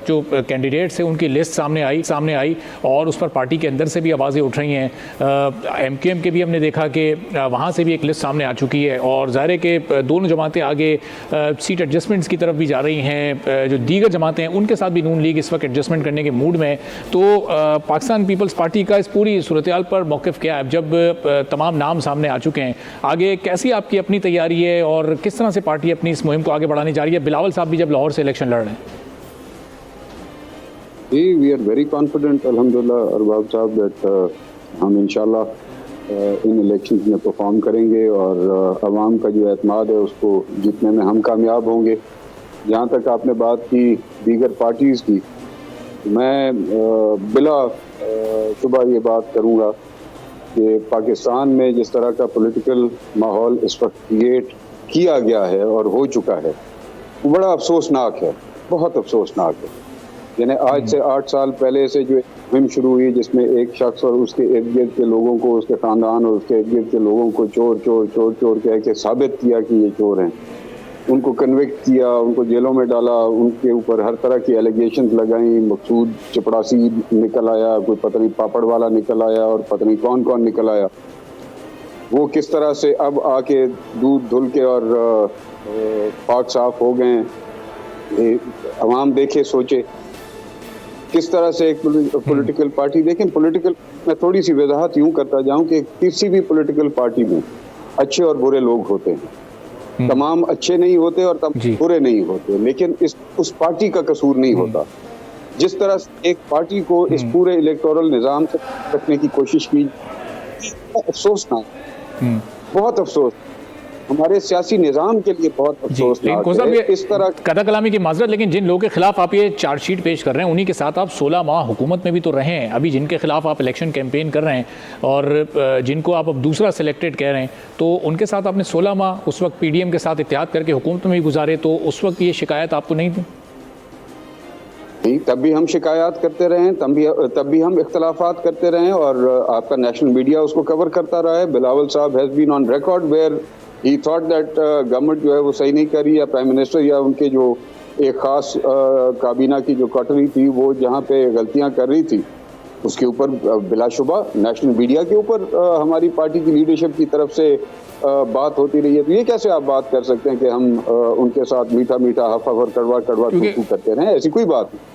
जो कैंडिडेट्स हैं उनकी लिस्ट सामने आई और उस पर पार्टी के अंदर से भी आवाज़ें उठ रही हैं। MQM के भी हमने देखा कि वहाँ से भी एक लिस्ट सामने आ चुकी है और ज़ाहिर है कि दोनों जमातें आगे सीट एडजस्टमेंट्स की तरफ भी जा रही हैं। जो दीगर जमातें हैं उनके साथ भी नून लीग इस वक्त एडजस्टमेंट करने के मूड में है। तो पाकिस्तान पीपल्स पार्टी का इस पूरी सूरत हाल पर मौक़िफ़ क्या है? जब तमाम नाम सामने आ चुके हैं, आगे कैसी आपकी अपनी तैयारी है और किस तरह से पार्टी अपनी इस मुहिम को आगे बढ़ाने जा रही है? बिलावल साहब भी जब लाहौर से इलेक्शन लड़ रहे हैं। जी, वी आर वेरी कॉन्फिडेंट अल्हम्दुलिल्लाह अरबाब साहब दैट हम इंशाल्लाह इन इलेक्शंस में परफॉर्म करेंगे और अवाम का जो एतमाद है उसको जीतने में हम कामयाब होंगे। जहाँ तक आपने बात की दीगर पार्टीज़ की, मैं बिला शुबा ये बात करूँगा कि पाकिस्तान में जिस तरह का पॉलिटिकल माहौल इस वक्त क्रिएट किया गया है और हो चुका है वो बड़ा अफसोसनाक है, बहुत अफसोसनाक है। यानी आज से 8 साल पहले से जो मुहिम शुरू हुई जिसमें एक शख्स और उसके इर्द गिर्द के लोगों को, उसके ख़ानदान और उसके इर्द गिर्द के लोगों को चोर चोर चोर चोर कह के साबित किया कि ये चोर हैं, उनको कन्विक्ट किया, उनको जेलों में डाला, उनके ऊपर हर तरह की एलिगेशंस लगाई। मकसूद चपड़ासी निकल आया, कोई पता नहीं पापड़ वाला निकल आया और पता नहीं कौन कौन निकल आया। वो किस तरह से अब आके दूध धुल के और पाक साफ हो गए। अवाम देखे सोचे किस तरह से एक पॉलिटिकल पार्टी, देखें पॉलिटिकल, मैं थोड़ी सी वजाहत यूं करता जाऊं कि किसी भी पॉलिटिकल पार्टी में अच्छे और बुरे लोग होते हैं। तमाम अच्छे नहीं होते और तमाम बुरे नहीं होते, लेकिन उस पार्टी का कसूर नहीं होता। जिस तरह से एक पार्टी को इस पूरे इलेक्टोरल निज़ाम से रखने की कोशिश की, अफसोसनाक, बहुत अफसोस, हमारे सियासी निज़ाम के लिए बहुत अफसोसनाक है इस तरह कदा कलामी की माजरत। लेकिन जिन लोगों के खिलाफ आप ये चार्जशीट पेश कर रहे हैं उन्हीं के साथ आप 16 माह हुकूमत में भी तो रहे हैं। अभी जिनके खिलाफ आप इलेक्शन कैंपेन कर रहे हैं और जिनको आप अब दूसरा सिलेक्टेड कह रहे हैं, तो उनके साथ आपने 16 माह उस वक्त PDM के साथ इत्तेहाद करके हुकूमत में भी गुजारे, तो उस वक्त ये शिकायत आपको नहीं थी? नहीं, तब भी हम शिकायत करते रहे, तब भी हम इख्तलाफात करते रहे और आपका नेशनल मीडिया उसको कवर करता रहा है। बिलावल साहब has been on record where he thought that government जो है वो सही नहीं कर रही, या प्राइम मिनिस्टर या उनके जो एक ख़ास काबीना की जो कटरी थी वो जहाँ पे गलतियाँ कर रही थी उसके ऊपर बिलाशुबा नेशनल मीडिया के ऊपर हमारी पार्टी की लीडरशिप की तरफ से बात होती रही है। तो ये कैसे आप बात कर सकते हैं कि हम उनके साथ मीठा मीठा हफ़ और कड़वा कड़वा करते रहे? ऐसी कोई बात नहीं।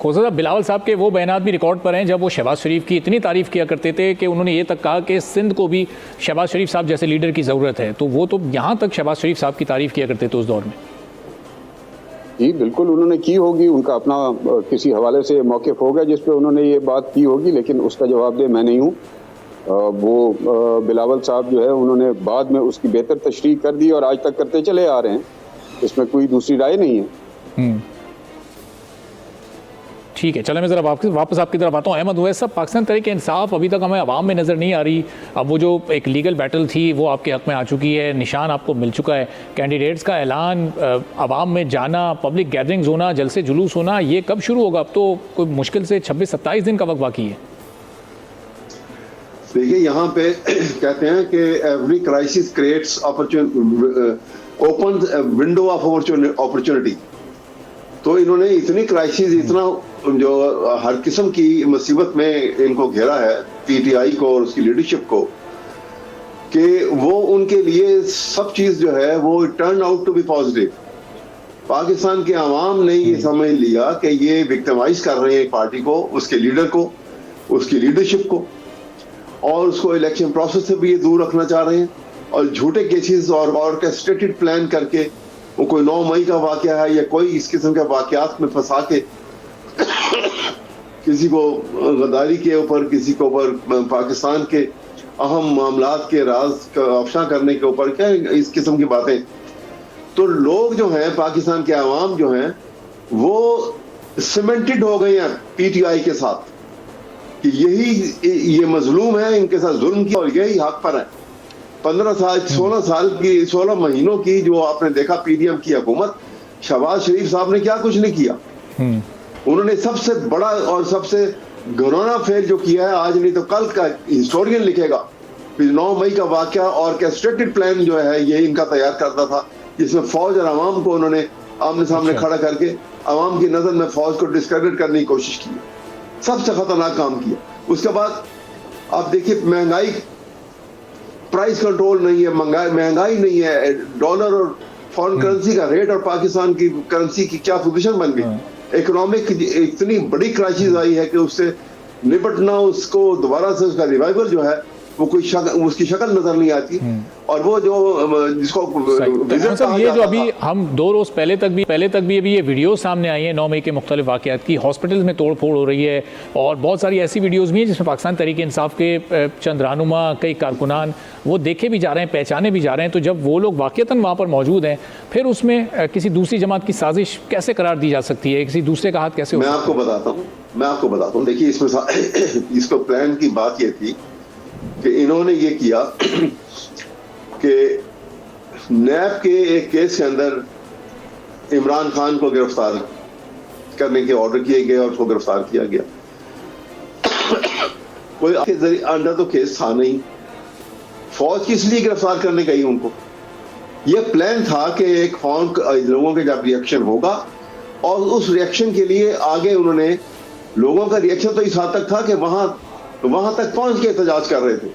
खोसा साहब, बिलावल साहब के वो बयानात भी रिकॉर्ड पर हैं जब वो शहबाज शरीफ की इतनी तारीफ़ किया करते थे कि उन्होंने ये तक कहा कि सिंध को भी शहबाज शरीफ साहब जैसे लीडर की ज़रूरत है। तो वो तो यहाँ तक शहबाज शरीफ साहब की तारीफ़ किया करते थे उस दौर में। जी बिल्कुल उन्होंने की होगी, उनका अपना किसी हवाले से मौक़िफ़ होगा जिस पे उन्होंने ये बात की होगी, लेकिन उसका जवाब दे मैं नहीं हूँ। वो बिलावल साहब जो है उन्होंने बाद में उसकी बेहतर तशरीह कर दी और आज तक करते चले आ रहे हैं, इसमें कोई दूसरी राय नहीं है। ठीक है, चलो मैं ज़रा वापस आपकी तरफ आता हूँ। अहमद उवैस साहब, पाकिस्तान तहरीक इंसाफ अभी तक हमें आवाम में नज़र नहीं आ रही। अब वो जो एक लीगल बैटल थी वो आपके हक़ में आ चुकी है, निशान आपको मिल चुका है, कैंडिडेट्स का ऐलान, आवाम में जाना, पब्लिक गैदरिंग्स होना, जलसे जुलूस होना, ये कब शुरू होगा? अब तो कोई मुश्किल से 26-27 दिन का वक्त बाकी है। देखिए यहाँ पे कहते हैं कि every crisis creates open window of opportunity. तो इन्होंने इतनी क्राइसिस, इतना जो हर किस्म की मुसीबत में इनको घेरा है PTI को और उसकी लीडरशिप को, कि वो उनके लिए सब चीज जो है वो turn out to be positive. Pakistan के अवाम ने ये समझ लिया कि ये विक्टिमाइज कर रहे हैं पार्टी को, उसके लीडर को, उसकी लीडरशिप को, और उसको इलेक्शन प्रोसेस से भी ये दूर रखना चाह रहे हैं। और झूठे केसेस और ऑर्केस्ट्रेटेड प्लान करके वो कोई 9 मई का वाकया है या कोई इस किस्म के वाकयात में फंसा के किसी को गद्दारी के ऊपर, किसी को ऊपर पाकिस्तान के अहम मामलात के राज का अफशा करने के ऊपर, क्या इस किस्म की बातें। तो लोग जो हैं, पाकिस्तान के अवाम जो हैं, वो सीमेंटेड हो गए हैं पीटीआई के साथ कि ये मजलूम है, इनके साथ जुल्म किया और यही हक पर है। 15 साल 16 साल की 16 महीनों की जो आपने देखा पीडीएम की हुकूमत, शहबाज शरीफ साहब ने क्या कुछ नहीं किया। उन्होंने सबसे बड़ा और सबसे घिनौना फेल जो किया है, आज नहीं तो कल का हिस्टोरियन लिखेगा। 9 मई का वाकया ऑर्केस्ट्रेटेड प्लान जो है ये इनका तैयार करता था, जिसमें फौज और अवाम को उन्होंने आमने सामने खड़ा करके अवाम की नजर में फौज को डिस्क्रेडिट करने की कोशिश की। सबसे खतरनाक काम किया। उसके बाद आप देखिए महंगाई, प्राइस कंट्रोल नहीं है, महंगाई नहीं है, डॉलर और फॉरेन करेंसी का रेट और पाकिस्तान की करेंसी की क्या पोजीशन बन गई। इकोनॉमिक इतनी बड़ी क्राइसिस आई है कि उससे निपटना, उसको दोबारा से उसका रिवाइवल जो है वो कोई उसकी शक्ल नजर नहीं आती। और वो जो जिसको तो ये जो अभी हम 2 रोज पहले तक भी अभी ये वीडियो सामने आई है 9 मई के मुख्तलिफ वाक़यात की, हॉस्पिटल में तोड़ फोड़ हो रही है, और बहुत सारी ऐसी वीडियोज़ भी हैं जिसमें पाकिस्तान तहरीक इंसाफ के चंद रहनुमा, कई कारकुनान वो देखे भी जा रहे हैं, पहचाने भी जा रहे हैं। तो जब वो लोग वाक़तन वहाँ पर मौजूद हैं, फिर उसमें किसी दूसरी जमात की साजिश कैसे करार दी जा सकती है, किसी दूसरे का हाथ कैसे? मैं आपको बताता हूँ। देखिए, इसमें इसको प्लान की बात ये थी कि इन्होंने ये किया कि नैब के एक केस के अंदर इमरान खान को गिरफ्तार करने के ऑर्डर किए गए और उसको गिरफ्तार किया गया। कोई अंडर तो केस था नहीं, फौज किस लिए गिरफ्तार करने गई उनको? यह प्लान था कि एक फौज लोगों के जब रिएक्शन होगा, और उस रिएक्शन के लिए आगे उन्होंने, लोगों का रिएक्शन तो इस हद तक था कि वहां तक पहुंच के एहतजाज कर रहे थे।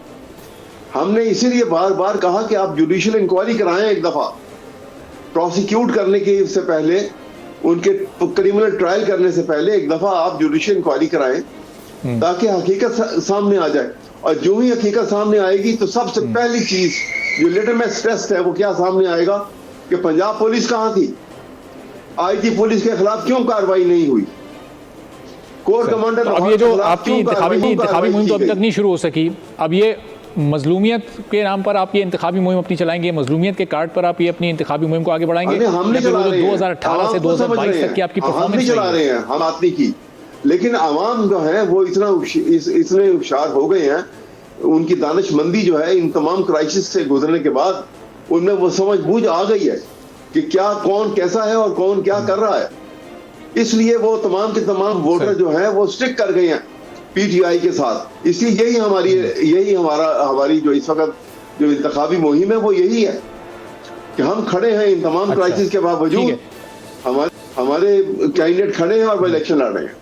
हमने इसीलिए बार बार कहा कि आप जुडिशियल इंक्वायरी कराएं, एक दफा प्रोसिक्यूट करने के से पहले, उनके क्रिमिनल ट्रायल करने से पहले एक दफा आप जुडिशियल इंक्वायरी कराएं, ताकि हकीकत सामने आ जाए। और जो ही हकीकत सामने आएगी तो सबसे पहली चीज जो लिटमस टेस्ट है वो क्या सामने आएगा कि पंजाब पुलिस कहां थी, आईजी पुलिस के खिलाफ क्यों कार्रवाई नहीं हुई, कोर कमांडर। अब ये जो आपकी इंतखाबी मुहिम तो अभी तक नहीं शुरू हो सकी, अब ये मजलूमियत के नाम पर आप ये इंतखाबी मुहिम अपनी चलाएंगे, मजलूमियत के कार्ड पर आप ये अपनी इंतखाबी मुहिम को आगे बढ़ाएंगे? हम नहीं चला रहे हैं, 2018 से 2022 तक की आपकी परफॉर्मेंस नहीं चला रहे हैं, हम बात नहीं की। लेकिन आवाम जो है वो इतने होशियार हो गए हैं, उनकी दानिशमंदी जो है इन तमाम क्राइसिस से गुजरने के बाद उनमें वो समझ बूझ आ गई है कि क्या कौन कैसा है और कौन क्या कर रहा है। इसलिए वो तमाम के तमाम वोटर जो हैं वो स्टिक कर गए हैं पीटीआई के साथ। इसलिए हमारी जो इस वक्त जो इंतखाबी मुहिम है वो यही है कि हम खड़े हैं इन तमाम क्राइसिस के बावजूद, हमारे कैंडिडेट खड़े हैं और वो इलेक्शन लड़ रहे हैं।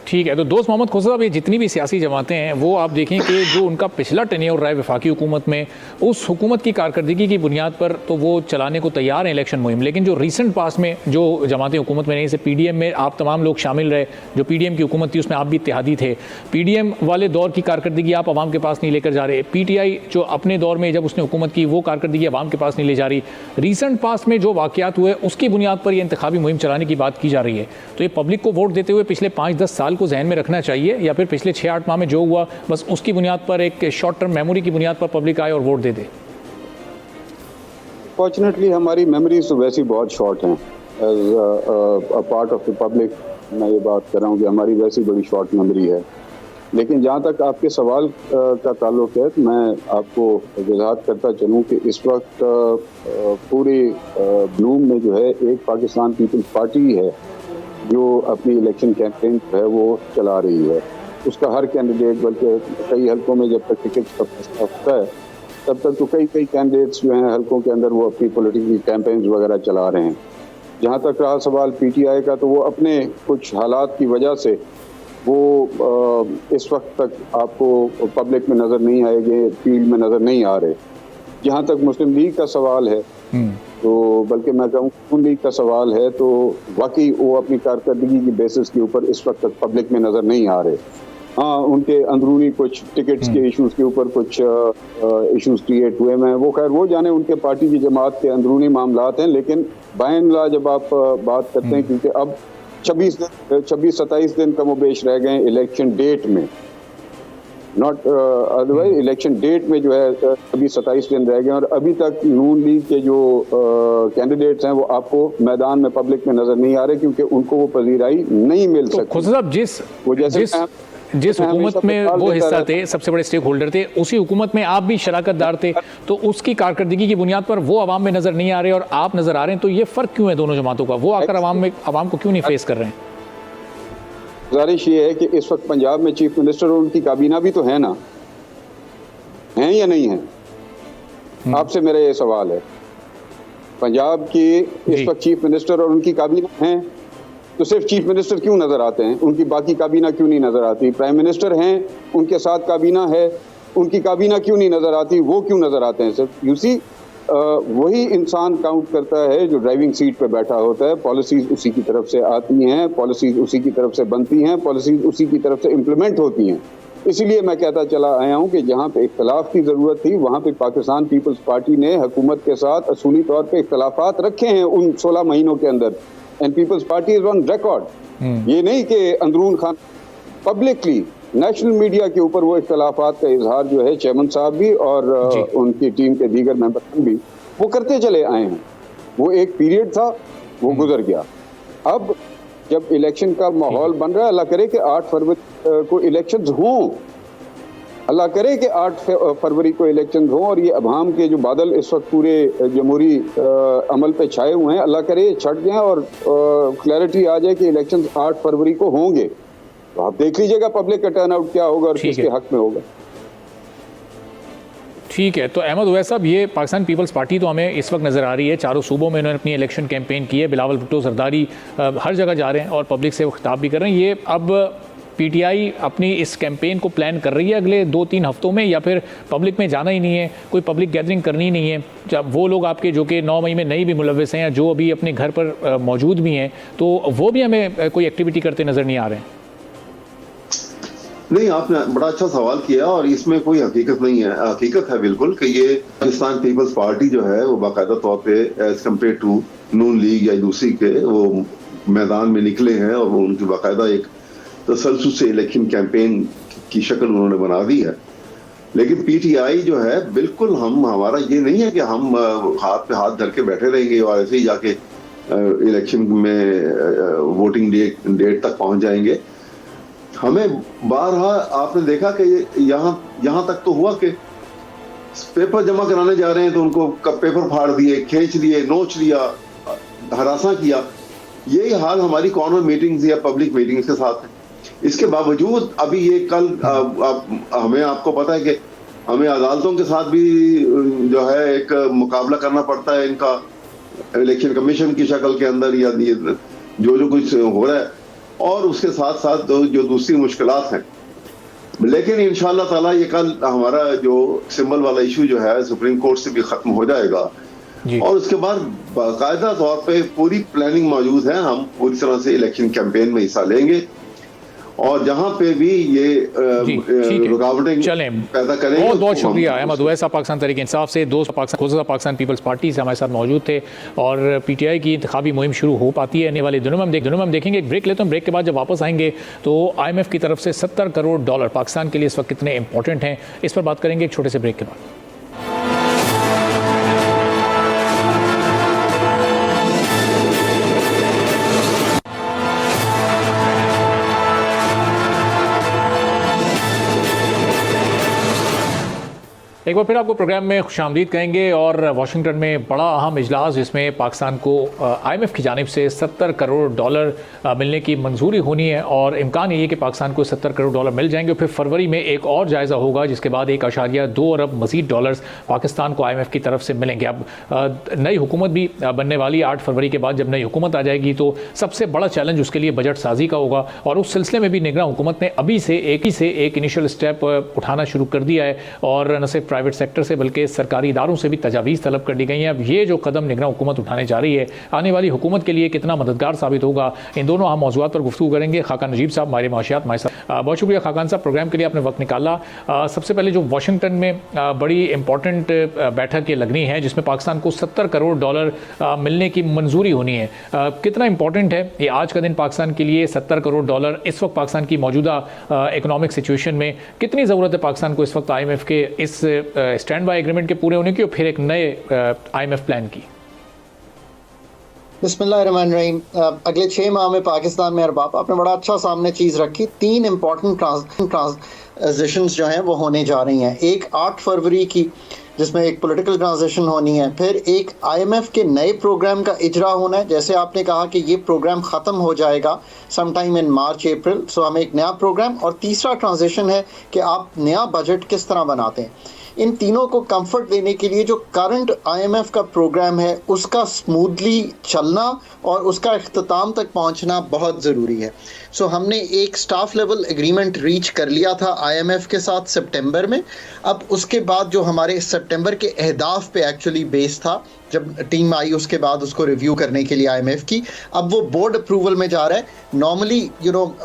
ठीक है, तो दोस्त मोहम्मद खुसरो साहब, ये जितनी भी सियासी जमातें हैं वो आप देखें कि जो उनका पिछला टेन्योर रहा है वफाकी हुकूमत में, उस हुकूमत की कारकर्दगी की बुनियाद पर तो वो चलाने को तैयार हैं इलेक्शन मुहिम। लेकिन जो रीसेंट पास में जो जमातें हुकूमत में नहीं, जैसे पीडीएम में आप तमाम लोग शामिल रहे, जो पीडीएम की हुकूमत थी उसमें आप भी इत्तेहादी थे, पीडीएम वाले दौर की कारकर्दगी आप आवाम के पास नहीं लेकर जा रहे। पीटीआई जो अपने दौर में जब उसने हुकूमत की वो कारकर्दगी आवाम के पास नहीं ले जा रही। रीसेंट पास में जो वाक़यात हुए उसकी बुनियाद पर यह इंतखाबी मुहिम चलाने की बात की जा रही है। तो ये पब्लिक को वोट देते हुए पिछले 5-10 साल को जहन में रखना चाहिए, या फिर पिछले 6-8 माह में जो हुआ बस उसकी बुनियाद पर, एक शॉर्ट टर्म मेमोरी की बुनियाद पर पब्लिक आए और वोट दे दे? फॉर्चुनेटली हमारी मेमोरीज तो वैसी बहुत शॉर्ट हैं। As a part of the public मैं ये बात कर रहा हूँ कि हमारी वैसी बड़ी शॉर्ट मेमोरी है। लेकिन जहाँ तक आपके सवाल का ताल्लुक है, तो मैं आपको वजाहत करता चलूँ कि इस वक्त पूरे ब्लूम में जो है एक पाकिस्तान पीपल्स पार्टी है जो अपनी इलेक्शन कैंपेन है वो चला रही है। उसका हर कैंडिडेट, बल्कि कई हलकों में जब तक टिकट होता है तब तक तो कई कैंडिडेट्स जो हैं हलकों के अंदर वो अपनी पॉलिटिकल कैंपेन्स वगैरह चला रहे हैं। जहाँ तक रहा सवाल पीटीआई का, तो वो अपने कुछ हालात की वजह से वो इस वक्त तक आपको पब्लिक में नज़र नहीं आएंगे, फील्ड में नज़र नहीं आ रहे। जहाँ तक मुस्लिम लीग का सवाल है, तो बल्कि मैं कहूँ मुस्लिम लीग का सवाल है, तो वाकई वो अपनी कारकर्दगी की बेसिस के ऊपर इस वक्त तक पब्लिक में नज़र नहीं आ रहे। हाँ, उनके अंदरूनी कुछ टिकट्स के इश्यूज के ऊपर कुछ इश्यूज क्रिएट हुए हैं, वो खैर वो जाने उनके पार्टी की जमात के अंदरूनी मामलात हैं। लेकिन बाय एंड लार्ज जब आप बात करते हैं, क्योंकि अब 26-27 दिन कमोबेश रह गए इलेक्शन डेट में, नॉट अदरवाइज इलेक्शन डेट में जो है अभी 27 दिन रह गए, और अभी तक नून लीग के जो कैंडिडेट्स हैं वो आपको मैदान में पब्लिक में नजर नहीं आ रहे, क्योंकि उनको वो पजीराई नहीं मिल सकती। खुर्शीद साहब, जिस हुकूमत में वो हिस्सा थे, सबसे बड़े स्टेक होल्डर थे, उसी हुकूमत में आप भी शराकतदार थे, तो उसकी कारकर्दगी की बुनियाद पर वो आवाम में नजर नहीं आ रहे और आप नजर आ रहे हैं, तो ये फर्क क्यों है दोनों जमातों का? वो आकर आवाम को क्यों नहीं फेस कर रहे हैं? गुजारिश ये है कि इस वक्त पंजाब में चीफ मिनिस्टर और उनकी काबीना भी तो है ना, हैं या नहीं है? आपसे मेरा ये सवाल है। पंजाब के इस वक्त चीफ मिनिस्टर और उनकी काबीना हैं, तो सिर्फ चीफ मिनिस्टर क्यों नजर आते हैं? उनकी बाकी काबीना क्यों नहीं नजर आती? प्राइम मिनिस्टर हैं, उनके साथ काबीना है, उनकी काबीना क्यों नहीं नजर आती? वो क्यों नजर आते हैं सिर्फ? यू सी, वही इंसान काउंट करता है जो ड्राइविंग सीट पे बैठा होता है। पॉलिसीज उसी की तरफ से आती हैं, पॉलिसीज उसी की तरफ से बनती हैं, पॉलिसीज उसी की तरफ से इम्प्लीमेंट होती हैं। इसलिए मैं कहता चला आया हूँ कि जहाँ पे इख्तलाफ की ज़रूरत थी, वहाँ पे पाकिस्तान पीपल्स पार्टी ने हुकूमत के साथ असूली तौर पे इख्तलाफात रखे हैं उन 16 महीनों के अंदर, and Peoples Party is on record. ये नहीं कि अंदरून खान पब्लिकली नेशनल मीडिया के ऊपर वो इख्तलाफात का इजहार जो है चेयरमैन साहब भी और उनकी टीम के दीगर मेंबर भी वो करते चले आए हैं। वो एक पीरियड था, वो गुजर गया। अब जब इलेक्शन का माहौल बन रहा है, अल्लाह करे कि 8 फरवरी को इलेक्शंस हों, अल्लाह करे कि 8 फरवरी को इलेक्शन हों, और ये अवाम के जो बादल इस वक्त पूरे जमहूरी अमल पे छाए हुए हैं, अल्लाह करे छट जाएं और क्लैरिटी आ जाए कि इलेक्शन 8 फरवरी को होंगे। तो आप देख लीजिएगा पब्लिक का टर्न आउट क्या होगा और किसके हक में होगा। ठीक है, तो अहमद उवैस साहब, ये पाकिस्तान पीपल्स पार्टी तो हमें इस वक्त नज़र आ रही है, चारों सूबों में इन्होंने अपनी इलेक्शन कैंपेन की है, बिलावल भुट्टो जरदारी हर जगह जा रहे हैं और पब्लिक से वो खिताब भी कर रहे हैं। ये अब पीटीआई अपनी इस कैंपेन को प्लान कर रही है अगले 2-3 हफ्तों में, या फिर पब्लिक में जाना ही नहीं है, कोई पब्लिक गैदरिंग करनी ही नहीं है? जब वो लोग आपके जो कि 9 मई में नहीं भी मुलव्वस हैं या जो अभी अपने घर पर मौजूद भी हैं, तो वो भी हमें कोई एक्टिविटी करते नज़र नहीं आ रहे हैं? नहीं, आपने बड़ा अच्छा सवाल किया और इसमें कोई हकीकत नहीं है। हकीकत है बिल्कुल कि ये पाकिस्तान पीपल्स पार्टी जो है वो बाकायदा तौर पे as compare to Noon League या दूसरी के वो मैदान में निकले हैं और वो उनकी बाकायदा एक तसलसल से इलेक्शन कैंपेन की शक्ल उन्होंने बना दी है। लेकिन पीटीआई जो है बिल्कुल हमारा ये नहीं है कि हम हाथ पे हाथ धर के बैठे रहेंगे और ऐसे ही जाके इलेक्शन में वोटिंग डेट तक पहुंच जाएंगे। हमें बारहा आपने देखा कि यहाँ तक तो हुआ कि पेपर जमा कराने जा रहे हैं तो उनको पेपर फाड़ दिए, खींच दिए, नोच लिया, हरासा किया। यही हाल हमारी कॉर्नर मीटिंग्स या पब्लिक मीटिंग्स के साथ है। इसके बावजूद अभी ये कल आपको पता है कि हमें अदालतों के साथ भी जो है एक मुकाबला करना पड़ता है इनका इलेक्शन कमीशन की शक्ल के अंदर, या जो कुछ हो रहा है, और उसके साथ साथ जो दूसरी मुश्किलात हैं। लेकिन इंशाअल्लाह ताला ये कल हमारा जो सिंबल वाला इशू जो है सुप्रीम कोर्ट से भी खत्म हो जाएगा और उसके बाद बाकायदा तौर पे पूरी प्लानिंग मौजूद है। हम पूरी तरह से इलेक्शन कैंपेन में हिस्सा लेंगे और जहां पे भी ये रुकावटें पैदा करेंगे। बहुत बहुत शुक्रिया अहमद उवैस साहब, पाकिस्तान तहरीक इंसाफ से, दोस्त पाकिस्तान पीपल्स पार्टी से हमारे साथ मौजूद थे। और पीटीआई की इंतखाबी मुहिम शुरू हो पाती है आने वाले दिनों में, हम देखेंगे। एक ब्रेक लेते हैं, ब्रेक के बाद जब वापस आएंगे तो IMF की तरफ से $70 करोड़ पाकिस्तान के लिए इस वक्त कितने इंपॉर्टेंट हैं, इस पर बात करेंगे एक छोटे से ब्रेक के बाद। एक बार फिर आपको प्रोग्राम में खुशामदीद कहेंगे। और वाशिंगटन में बड़ा अहम इजलास जिसमें पाकिस्तान को IMF की जानिब से $70 करोड़ मिलने की मंजूरी होनी है और इम्कान ये है कि पाकिस्तान को $70 करोड़ मिल जाएंगे। फिर फरवरी में एक और जायज़ा होगा जिसके बाद 1.2 अरब मज़ीद डॉलर्स पाकिस्तान को IMF की तरफ से मिलेंगे। अब नई हुकूमत भी बनने वाली 8 फरवरी के बाद जब नई हुकूमत आ जाएगी तो सबसे बड़ा चैलेंज उसके लिए बजट साजी का होगा। और उस सिलसिले में भी निगरान हुकूमत ने अभी से एक इनिशियल स्टेप उठाना शुरू कर दिया है और न सिर्फ प्राइवेट सेक्टर से बल्कि सरकारी इदारों से भी तजावीज़ तलब कर दी गई हैं। अब ये जो कदम निगरान हुकूमत उठाने जा रही है आने वाली हुकूमत के लिए कितना मददगार साबित होगा, इन दोनों अहम मौज़ूआत पर गुफ्तगू करेंगे। खाकान नजीब साहब हमारे माशियात हमारे साथ। बहुत शुक्रिया खाकान साहब, प्रोग्राम के लिए आपने वक्त निकाला। सबसे पहले जो वाशिंगटन में बड़ी इंपॉर्टेंट बैठक ये लगनी है जिसमें पाकिस्तान को $70 करोड़ मिलने की मंजूरी होनी है, कितना इंपॉर्टेंट है ये आज का दिन पाकिस्तान के लिए? $70 करोड़ इस वक्त पाकिस्तान की मौजूदा इकोनॉमिक सिचुएशन में कितनी ज़रूरत है पाकिस्तान को इस वक्त IMF के इस स्टैंड बाय एग्रीमेंट के पूरे होने की और फिर एक नए IMF प्लान की? बिस्मिल्लाहिर्रहमानिर्रहीम। अगले 6 माह में पाकिस्तान में अरबाब, आपने बड़ा अच्छा सामने चीज़ रखी। 3 इम्पॉर्टेंट ट्रांजिशंस जो हैं वो होने जा रही हैं। एक 8 फरवरी की जिसमें एक पॉलिटिकल ट्रांजिशन होनी है, फिर एक IMF के नए प्रोग्राम का इजरा होना है। जैसे आपने कहा कि ये प्रोग्राम ख़त्म हो जाएगा समटाइम इन मार्च अप्रैल, सो हमें एक नया प्रोग्राम। और तीसरा ट्रांजिशन है कि आप नया बजट किस तरह बनाते हैं। इन तीनों को कंफर्ट देने के लिए जो करंट IMF का प्रोग्राम है उसका स्मूथली चलना और उसका इख्तिताम तक पहुंचना बहुत ज़रूरी है। सो हमने एक स्टाफ लेवल एग्रीमेंट रीच कर लिया था IMF के साथ सितंबर में। अब उसके बाद जो हमारे सितंबर के अहदाफ पे एक्चुअली बेस था, जब टीम आई उसके बाद उसको रिव्यू करने के लिए IMF की, अब वो बोर्ड अप्रूवल में जा रहा है। नॉर्मली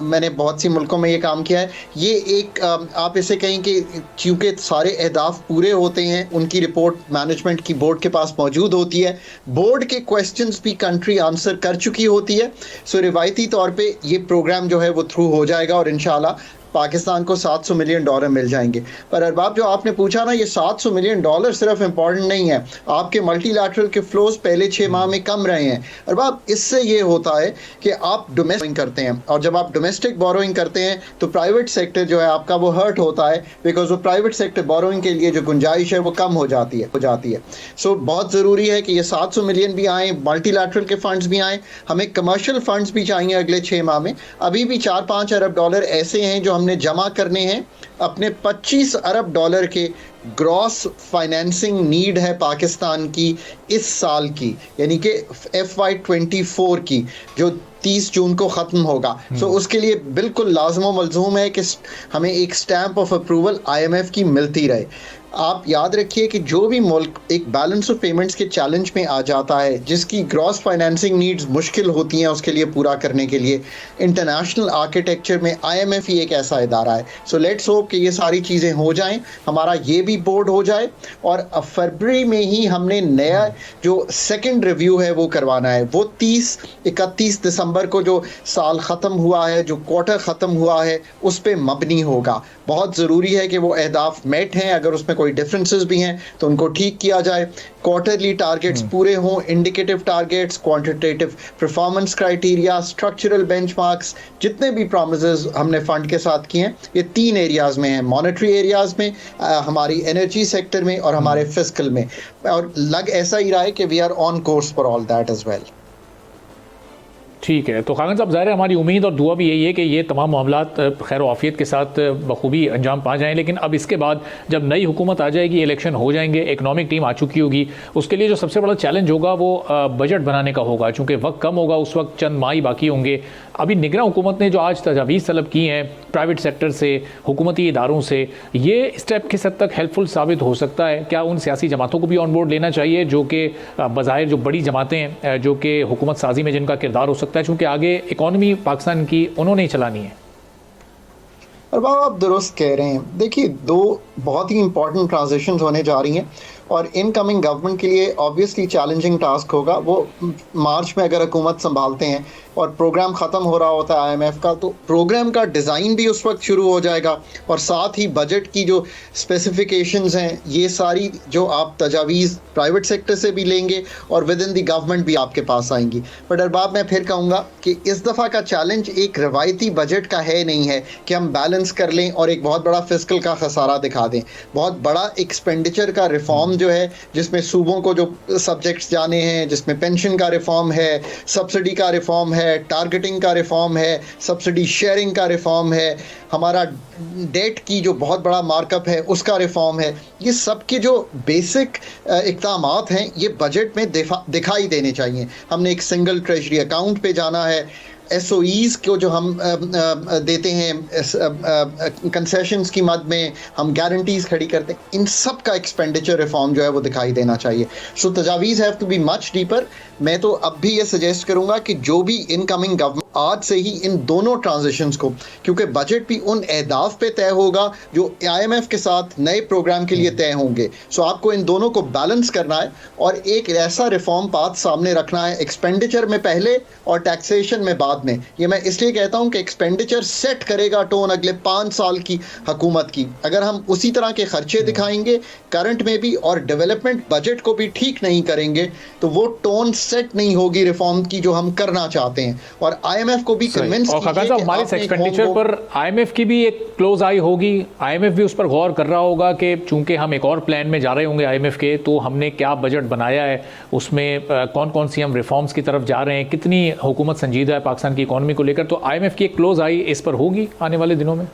मैंने बहुत सी मुल्कों में ये काम किया है। ये एक आप इसे कहें कि क्योंकि सारे अहदाफ पूरे होते हैं, उनकी रिपोर्ट मैनेजमेंट की बोर्ड के पास मौजूद होती है, बोर्ड के क्वेश्चंस भी कंट्री आंसर कर चुकी होती है। सो रिवायती तौर पे ये प्रोग्राम जो है वो थ्रू हो जाएगा और इंशाल्लाह पाकिस्तान को $700 मिलियन मिल जाएंगे। पर अरबाब, जो आपने पूछा ना, ये $700 मिलियन सिर्फ इम्पॉर्टेंट नहीं है। आपके मल्टीलैटरल के फ्लोज पहले 6 माह में कम रहे हैं अरबाब। इससे ये होता है कि आप डोमेस्टिक करते हैं और जब आप डोमेस्टिक बोरोइंग करते हैं तो प्राइवेट सेक्टर जो है आपका वो हर्ट होता है, बिकॉज वो प्राइवेट सेक्टर बोरोइंग के लिए जो गुंजाइश है वो कम हो जाती है। सो बहुत ज़रूरी है कि ये 700 मिलियन भी आएँ, मल्टीलैटरल के फंड्स भी आएँ। हमें कमर्शियल फंड्स भी चाहिए अगले 6 माह में। अभी भी $4-5 अरब ऐसे हैं जो हमने जमा करने हैं। अपने $25 अरब के ग्रॉस फाइनेंसिंग नीड है पाकिस्तान की इस साल की, यानी कि FY24 की, जो 30 जून को ख़त्म होगा। सो उसके लिए बिल्कुल लाज़िम व मलज़ूम है कि हमें एक स्टैम्प ऑफ अप्रूवल IMF की मिलती रहे। आप याद रखिए कि जो भी मुल्क एक बैलेंस ऑफ पेमेंट्स के चैलेंज में आ जाता है, जिसकी ग्रॉस फाइनेंसिंग नीड्स मुश्किल होती हैं उसके लिए पूरा करने के लिए, इंटरनेशनल आर्किटेक्चर में IMF ही एक ऐसा इदारा है। सो लेट्स होप कि ये सारी चीज़ें हो जाएं, हमारा ये भी बोर्ड हो जाए और फरवरी में ही हमने नया जो सेकंड रिव्यू है वो करवाना है। वो 30-31 दिसंबर को जो साल ख़त्म हुआ है, जो क्वार्टर ख़त्म हुआ है, उस पर मबनी होगा। बहुत ज़रूरी है कि वो अहदाफ मेट हैं, अगर उसमें कोई डिफरेंसेस भी हैं तो उनको ठीक किया जाए। क्वार्टरली टारगेट्स पूरे हों, indicative targets, quantitative performance criteria, structural benchmarks, जितने भी प्रॉमिसेस हमने फंड के साथ किए हैं ये 3 एरियाज़ में हैं, मॉनेटरी एरियाज़ में, हमारी एनर्जी सेक्टर में और हमारे फिस्कल में। और लग ऐसा ही रहा है कि we are on course for all that as well. ठीक है, तो खान साहब, ज़ाहिर है हमारी उम्मीद और दुआ भी यही है कि ये तमाम मामलात खैर आफियत के साथ बखूबी अंजाम पा जाएँ। लेकिन अब इसके बाद जब नई हुकूमत आ जाएगी, इलेक्शन हो जाएंगे, इकनॉमिक टीम आ चुकी होगी, उसके लिए जो सबसे बड़ा चैलेंज होगा वो बजट बनाने का होगा। चूँकि वक्त कम होगा, उस वक्त चंद माह ही बाकी होंगे। अभी निगरान हुकूमत ने जो आज तजावीज़ तलब की हैं प्राइवेट सेक्टर से, हुकूमती इदारों से, ये स्टेप किस हद तक हेल्पफुल साबित हो सकता है? क्या उन सियासी जमातों को भी ऑन बोर्ड लेना चाहिए जो कि बज़ाहिर जो बड़ी जमातें हैं जो कि हुकूमत साजी में जिनका किरदार हो सकता है, चूँकि आगे इकॉनमी पाकिस्तान की उन्होंने ही चलानी है? और बाबा, आप दुरुस्त कह रहे हैं। देखिए, 2 बहुत ही इंपॉर्टेंट ट्रांजिशंस होने जा रही हैं। और इनकमिंग गवर्नमेंट के लिए ऑब्वियसली चैलेंजिंग टास्क होगा। वो मार्च में अगर हुकूमत संभालते हैं और प्रोग्राम ख़त्म हो रहा होता है आईएमएफ का, तो प्रोग्राम का डिज़ाइन भी उस वक्त शुरू हो जाएगा और साथ ही बजट की जो स्पेसिफिकेशंस हैं, ये सारी जो आप तजावीज़ प्राइवेट सेक्टर से भी लेंगे और विद इन दी गवर्नमेंट भी आपके पास आएंगी। बट अरबाब, मैं फिर कहूँगा कि इस दफ़ा का चैलेंज एक रवायती बजट का है नहीं है कि हम बैलेंस कर लें और एक बहुत बड़ा फिस्कल का खसारा दिखा दें। बहुत बड़ा एक्सपेंडिचर का रिफॉर्म जो है, जिसमें सूबों को जो सब्जेक्ट्स जाने हैं, जिसमें पेंशन का रिफॉर्म है, सब्सिडी का रिफॉर्म है, टारगेटिंग का रिफॉर्म है, सब्सिडी शेयरिंग का रिफॉर्म है, हमारा डेट की जो बहुत बड़ा मार्कअप है उसका रिफॉर्म है। ये सब के जो बेसिक इक़दामात हैं ये बजट में दिखाई देने चाहिए। हमने एक सिंगल ट्रेजरी अकाउंट पे जाना है, SOEs को जो हम देते हैं कंसेशंस की मद में, हम गारंटीज़ खड़ी करते हैं, इन सब का एक्सपेंडिचर रिफॉर्म जो है वो दिखाई देना चाहिए। सो तजावीज़ have to be much deeper. मैं तो अब भी ये सजेस्ट करूँगा कि जो भी इनकमिंग गवर्नमेंट आज से ही इन दोनों ट्रांजिशंस को, क्योंकि बजट भी उन अहदाफ पे तय होगा जो IMF के साथ नए प्रोग्राम के लिए तय होंगे। सो आपको इन दोनों को बैलेंस करना है और एक ऐसा रिफॉर्म पाथ सामने रखना है, एक्सपेंडिचर में पहले और टैक्सेशन में बाद में। ये मैं इसलिए कहता हूँ कि एक्सपेंडिचर सेट करेगा टोन अगले 5 साल की हुकूमत की। अगर हम उसी तरह के खर्चे दिखाएंगे करंट में भी और डेवलपमेंट बजट को भी ठीक नहीं करेंगे, तो वो टोन सेट नहीं होगी रिफॉर्म की जो हम करना चाहते हैं। और IMF को भी कन्विंस कीजिए। और खाका साहब, हमारे एक्सपेंडिचर पर IMF की भी एक क्लोज आई होगी। IMF भी उस पर गौर कर रहा होगा कि चूंकि हम एक और प्लान में जा रहे होंगे IMF के, तो हमने क्या बजट बनाया है, उसमें कौन कौन सी हम रिफॉर्म्स की तरफ जा रहे हैं, कितनी हुकूमत संजीदा है पाकिस्तान की इकॉनमी को लेकर। तो IMF की एक क्लोज आई इस पर होगी आने वाले दिनों में,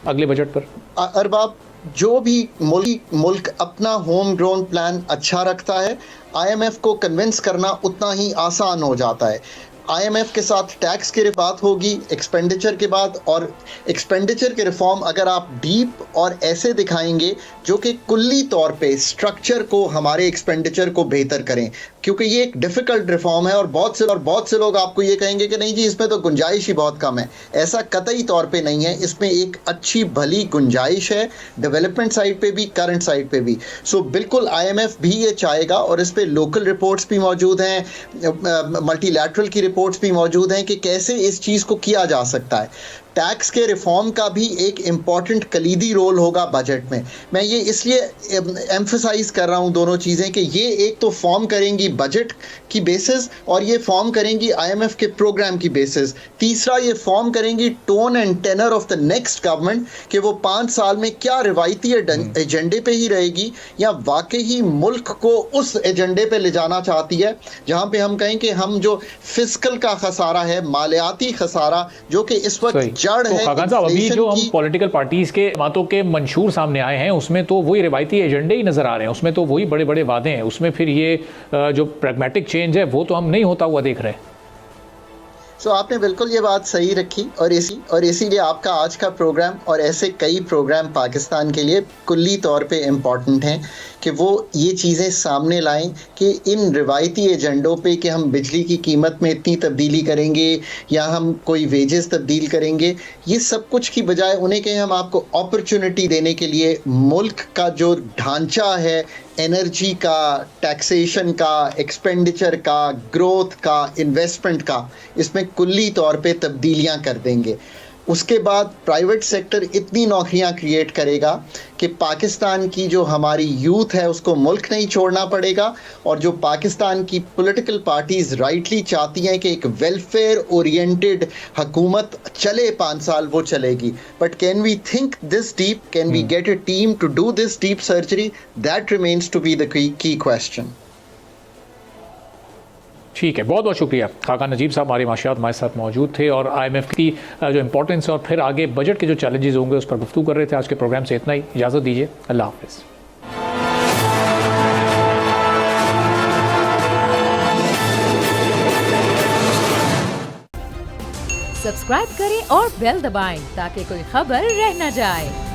अगले बजट पर। अरबाब, जो भी मुल्क अपना होम ग्रोन प्लान अच्छा रखता है, IMF को कन्विंस करना उतना ही आसान हो जाता है। IMF के साथ टैक्स की बात होगी एक्सपेंडिचर के बाद, और एक्सपेंडिचर के रिफॉर्म अगर आप डीप और ऐसे दिखाएंगे जो कि कुल्ली तौर पे स्ट्रक्चर को, हमारे एक्सपेंडिचर को बेहतर करें, क्योंकि ये एक डिफ़िकल्ट रिफॉर्म है और बहुत से लोग आपको ये कहेंगे कि नहीं जी इसमें तो गुंजाइश ही बहुत कम है। ऐसा कतई तौर पे नहीं है, इसमें एक अच्छी भली गुंजाइश है, डेवलपमेंट साइड पे भी, करंट साइड पे भी। सो बिल्कुल IMF भी ये चाहेगा और इस पे लोकल रिपोर्ट्स भी मौजूद हैं, मल्टीलैटरल की रिपोर्ट्स भी मौजूद हैं कि कैसे इस चीज़ को किया जा सकता है। टैक्स के रिफॉर्म का भी एक इम्पॉर्टेंट कलीदी रोल होगा बजट में। मैं ये इसलिए एम्फसाइज कर रहा हूँ दोनों चीज़ें कि ये एक तो फॉर्म करेंगी बजट की बेसिस और ये फॉर्म करेंगी IMF के प्रोग्राम की बेसिस। तीसरा, ये फॉर्म करेंगी tone and tenor of the next government कि वो 5 साल में क्या रिवायती एजेंडे पे ही रहेगी या वाकई ही मुल्क को उस एजेंडे पे ले जाना चाहती है जहाँ पे हम कहें कि हम जो फिस्कल का खसारा है, मालियाती खसारा जो कि इस वक्त तो खाका साहब, अभी जो हम पॉलिटिकल पार्टीज के बातों के मंशूर सामने आए हैं उसमें तो वही रिवायती एजेंडे ही नजर आ रहे हैं, उसमें तो वही बड़े बड़े वादे हैं, उसमें फिर ये जो प्रैग्मेटिक चेंज है वो तो हम नहीं होता हुआ देख रहे हैं। सो आपने बिल्कुल ये बात सही रखी और इसीलिए आपका आज का प्रोग्राम और ऐसे कई प्रोग्राम पाकिस्तान के लिए कुल्ली तौर पे इम्पॉर्टेंट हैं कि वो ये चीज़ें सामने लाएं कि इन रिवायती एजेंडों पे कि हम बिजली की कीमत में इतनी तब्दीली करेंगे या हम कोई वेजेस तब्दील करेंगे, ये सब कुछ की बजाय उन्हें कहें हम आपको अपॉर्चुनिटी देने के लिए मुल्क का जो ढांचा है, एनर्जी का, टैक्सेशन का, एक्सपेंडिचर का, ग्रोथ का, इन्वेस्टमेंट का, इसमें कुल्ली तौर पे तब्दीलियां कर देंगे। उसके बाद प्राइवेट सेक्टर इतनी नौकरियां क्रिएट करेगा कि पाकिस्तान की जो हमारी यूथ है उसको मुल्क नहीं छोड़ना पड़ेगा, और जो पाकिस्तान की पॉलिटिकल पार्टीज़ राइटली चाहती हैं कि एक वेलफेयर ओरिएंटेड हुकूमत चले 5 साल, वो चलेगी। But can we think this deep, can we get a team to do this deep surgery? That remains to be the key question. ठीक है, बहुत बहुत शुक्रिया। खाका नजीब साहब हमारे माशियात हमारे साथ मौजूद थे और IMF की जो इंपॉर्टेंस है और फिर आगे बजट के जो चैलेंजेस होंगे उस पर गुफ्तगू कर रहे थे। आज के प्रोग्राम से इतना ही, इजाज़त दीजिए, अल्लाह हाफ़िज़। सब्सक्राइब करें और बेल दबाएं ताकि कोई खबर रह न जाए।